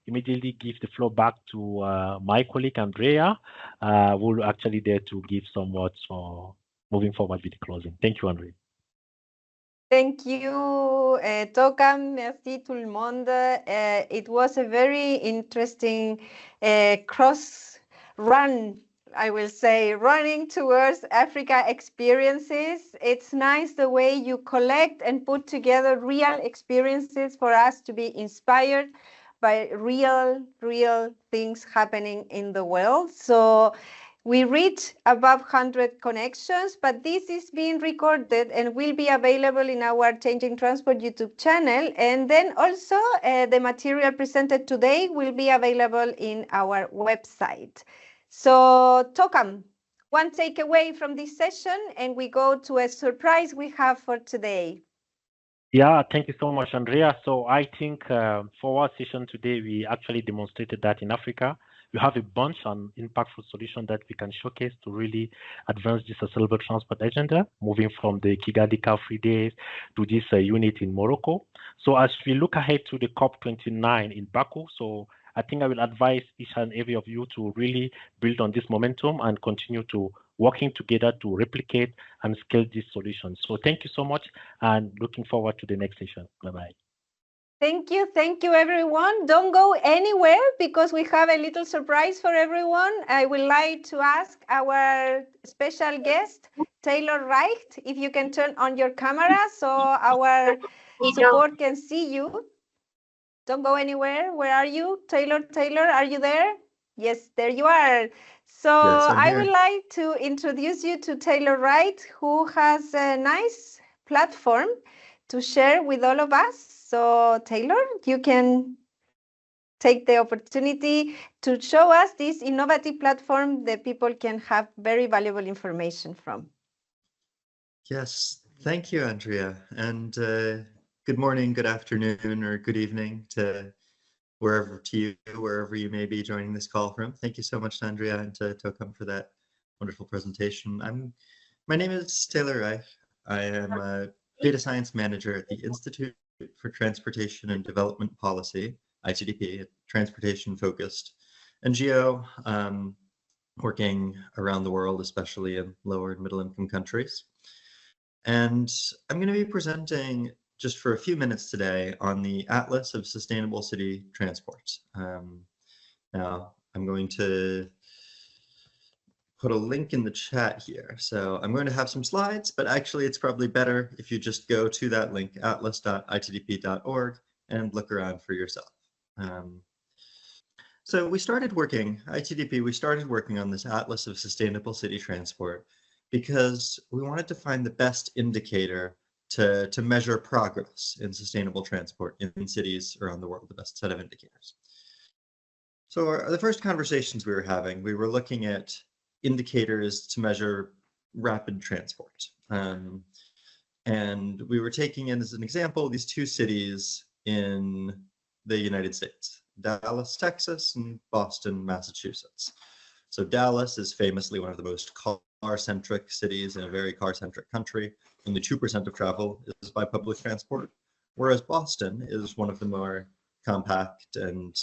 immediately give the floor back to my colleague Andrea, who will actually there to give some words for moving forward with the closing. Thank you, Andrea. Thank you, Tokam. Merci tout le monde. It was a very interesting cross-run, I will say, running towards Africa experiences. It's nice the way you collect and put together real experiences for us to be inspired by real things happening in the world. So we reach above 100 connections, but this is being recorded and will be available in our Changing Transport YouTube channel. And then also the material presented today will be available in our website. So Tokam, one takeaway from this session, and we go to a surprise we have for today. Yeah, thank you so much, Andrea. So I think for our session today, we actually demonstrated that in Africa, we have a bunch of impactful solutions that we can showcase to really advance this sustainable transport agenda, moving from the Kigali Car-Free Days to this unit in Morocco. So as we look ahead to the COP29 in Baku, so I think I will advise each and every of you to really build on this momentum and continue to working together to replicate and scale these solutions. So thank you so much and looking forward to the next session. Bye-bye. Thank you, everyone. Don't go anywhere because we have a little surprise for everyone. I would like to ask our special guest, Taylor Wright, if you can turn on your camera so our support can see you. Don't go anywhere. Where are you? Taylor, are you there? Yes, there you are. So yes, I would like to introduce you to Taylor Wright, who has a nice platform to share with all of us. So Taylor, you can take the opportunity to show us this innovative platform that people can have very valuable information from. Yes, thank you, Andrea. And good morning, good afternoon, or good evening to wherever you may be joining this call from. Thank you so much, Andrea, and to Tokam for that wonderful presentation. My name is Taylor Reich. I am a data science manager at the Institute for Transportation and Development Policy, ITDP, a transportation-focused NGO working around the world, especially in lower and middle-income countries. And I'm going to be presenting just for a few minutes today on the Atlas of Sustainable City Transport. Now, I'm going to put a link in the chat here. So I'm going to have some slides, but actually it's probably better if you just go to that link, atlas.itdp.org, and look around for yourself. So we started working, ITDP, we started working on this Atlas of Sustainable City Transport because we wanted to find the best indicator to measure progress in sustainable transport in cities around the world, the best set of indicators. So the first conversations we were having, we were looking at indicators to measure rapid transport. And we were taking in as an example these two cities in the United States, Dallas, Texas, and Boston, Massachusetts. So Dallas is famously one of the most car-centric cities in a very car-centric country. Only 2% of travel is by public transport, whereas Boston is one of the more compact and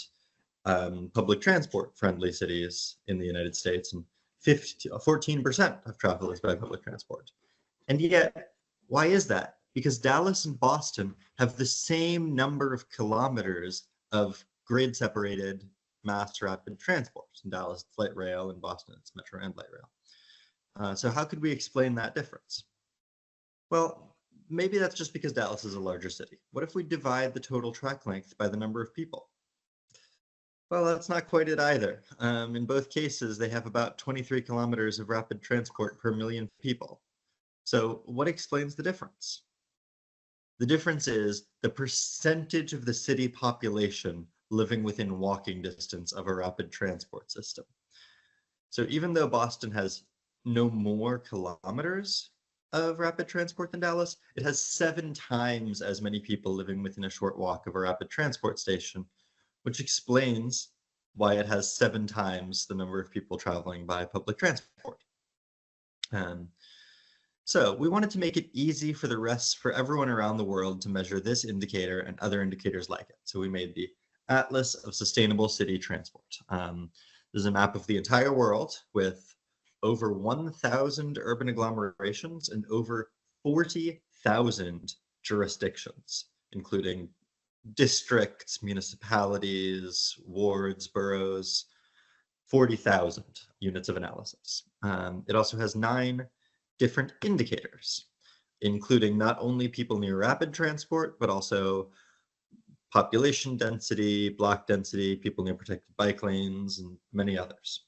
public transport friendly cities in the United States, and 14% of travel is by public transport. And yet, why is that? Because Dallas and Boston have the same number of kilometers of grid-separated mass rapid transport. In Dallas, it's light rail. In Boston, it's metro and light rail. So how could we explain that difference? Well, maybe that's just because Dallas is a larger city. What if we divide the total track length by the number of people? Well, that's not quite it either. In both cases, they have about 23 kilometers of rapid transport per million people. So what explains the difference? The difference is the percentage of the city population living within walking distance of a rapid transport system. So even though Boston has no more kilometers of rapid transport than Dallas, it has 7 times as many people living within a short walk of a rapid transport station, which explains why it has 7 times the number of people traveling by public transport. So we wanted to make it easy for everyone around the world to measure this indicator and other indicators like it. So we made the Atlas of Sustainable City Transport. This is a map of the entire world with over 1,000 urban agglomerations and over 40,000 jurisdictions, including districts, municipalities, wards, boroughs, 40,000 units of analysis. It also has 9 different indicators, including not only people near rapid transport, but also population density, block density, people near protected bike lanes, and many others.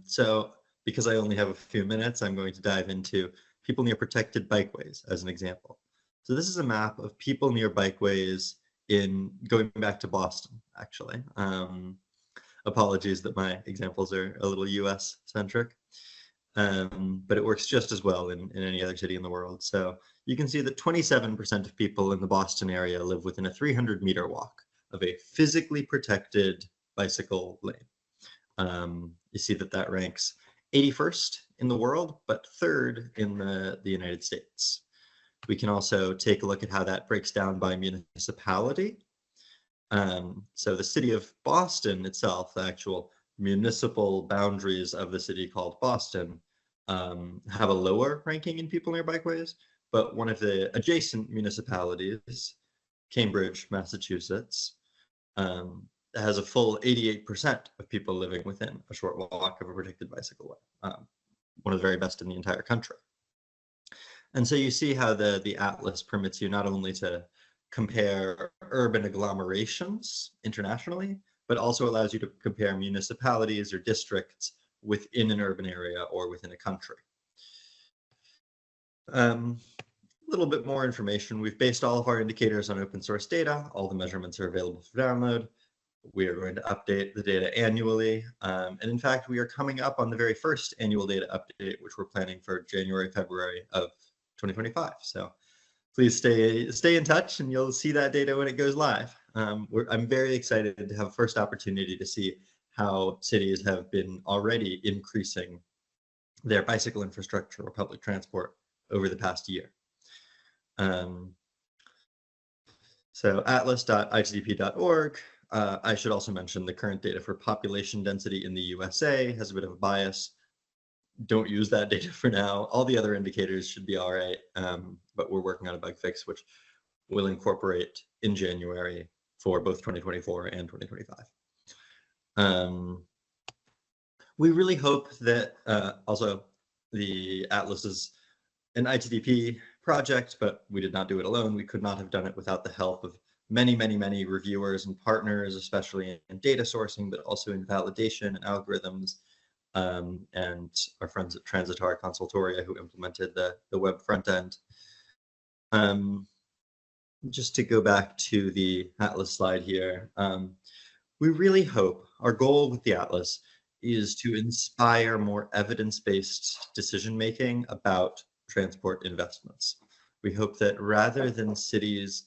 So because I only have a few minutes, I'm going to dive into people near protected bikeways as an example. So this is a map of people near bikeways going back to Boston, actually. Apologies that my examples are a little US centric, but it works just as well in any other city in the world. So you can see that 27% of people in the Boston area live within a 300-meter walk of a physically protected bicycle lane. You see that ranks 81st in the world, but 3rd in the United States. We can also take a look at how that breaks down by municipality. So the city of Boston itself, the actual municipal boundaries of the city called Boston, have a lower ranking in people near bikeways, but one of the adjacent municipalities, Cambridge, Massachusetts, has a full 88% of people living within a short walk of a protected bicycle way, one of the very best in the entire country. And so you see how the Atlas permits you not only to compare urban agglomerations internationally, but also allows you to compare municipalities or districts within an urban area or within a country. A little bit more information. We've based all of our indicators on open source data. All the measurements are available for download. We are going to update the data annually. And in fact, we are coming up on the very first annual data update, which we're planning for January, February of 2025. So please stay in touch and you'll see that data when it goes live. I'm very excited to have a first opportunity to see how cities have been already increasing their bicycle infrastructure or public transport over the past year. So atlas.itdp.org. I should also mention the current data for population density in the USA has a bit of a bias. Don't use that data for now. All the other indicators should be all right, but we're working on a bug fix, which we'll incorporate in January for both 2024 and 2025. We really hope that also the Atlas is an ITDP project, but we did not do it alone. We could not have done it without the help of many, many, many reviewers and partners, especially in data sourcing, but also in validation and algorithms, and our friends at Transitar Consultoria who implemented the web front end. Just to go back to the Atlas slide here, we really hope our goal with the Atlas is to inspire more evidence-based decision-making about transport investments. We hope that rather than cities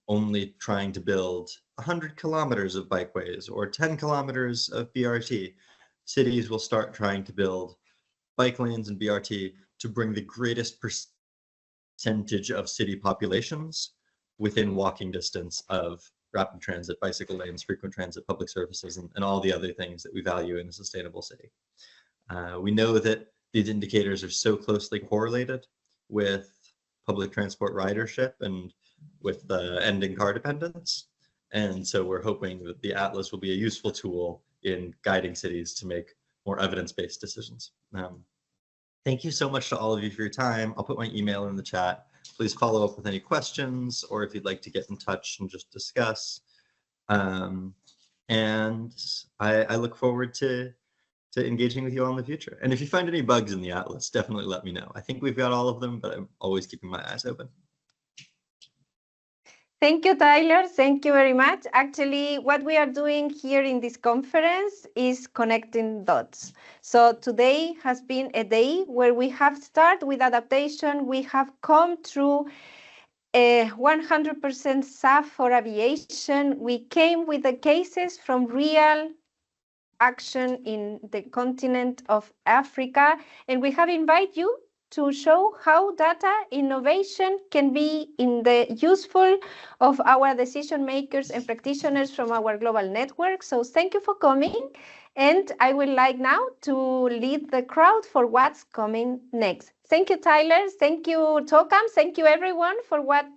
only trying to build 100 kilometers of bikeways or 10 kilometers of BRT, cities will start trying to build bike lanes and BRT to bring the greatest percentage of city populations within walking distance of rapid transit, bicycle lanes, frequent transit, public services, and all the other things that we value in a sustainable city. We know that these indicators are so closely correlated with public transport ridership and with the ending car dependence. And so we're hoping that the Atlas will be a useful tool in guiding cities to make more evidence-based decisions. Thank you so much to all of you for your time. I'll put my email in the chat. Please follow up with any questions or if you'd like to get in touch and just discuss. And I look forward to engaging with you all in the future. And if you find any bugs in the Atlas, definitely let me know. I think we've got all of them, but I'm always keeping my eyes open. Thank you, Tyler. Thank you very much. Actually, what we are doing here in this conference is connecting dots. So today has been a day where we have started with adaptation. We have come through a 100% SAF for aviation. We came with the cases from real action in the continent of Africa, and we have invited you to show how data innovation can be in the useful of our decision makers and practitioners from our global network. So thank you for coming, and I would like now to lead the crowd for what's coming next. Thank you, Tyler. Thank you, Tokam. Thank you, everyone, for what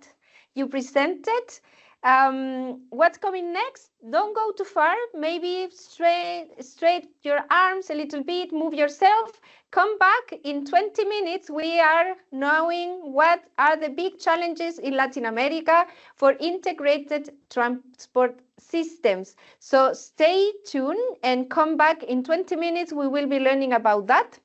you presented. What's coming next? Don't go too far. Maybe straight your arms a little bit, move yourself. Come back in 20 minutes. We are knowing what are the big challenges in Latin America for integrated transport systems. So stay tuned and come back in 20 minutes. We will be learning about that.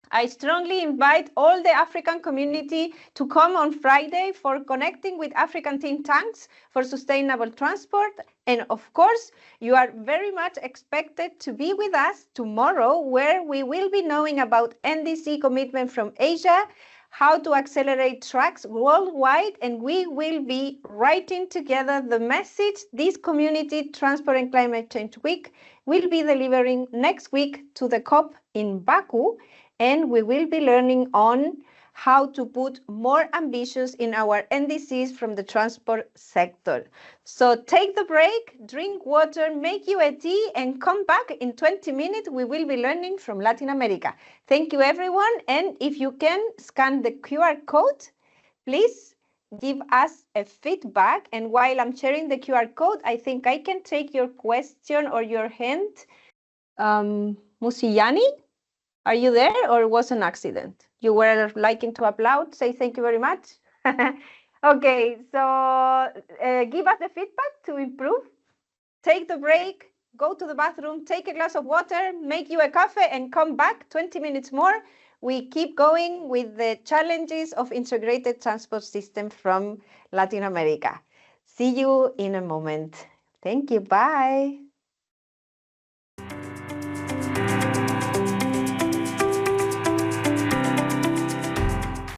I strongly invite all the African community to come on Friday for connecting with African think tanks for sustainable transport. And of course, you are very much expected to be with us tomorrow, where we will be knowing about NDC commitment from Asia, how to accelerate tracks worldwide, and we will be writing together the message this Community Transport and Climate Change Week will be delivering next week to the COP in Baku. And we will be learning on how to put more ambitions in our NDCs from the transport sector. So take the break, drink water, make you a tea, and come back in 20 minutes. We will be learning from Latin America. Thank you, everyone. And if you can scan the QR code, please give us a feedback. And while I'm sharing the QR code, I think I can take your question or your hint. Musiyani? Are you there, or was an accident? You were liking to applaud, say thank you very much. Okay, so give us the feedback to improve. Take the break, go to the bathroom, take a glass of water, make you a coffee, and come back 20 minutes more we keep going with the challenges of integrated transport system from Latin America. See you in a moment. Thank you. Bye.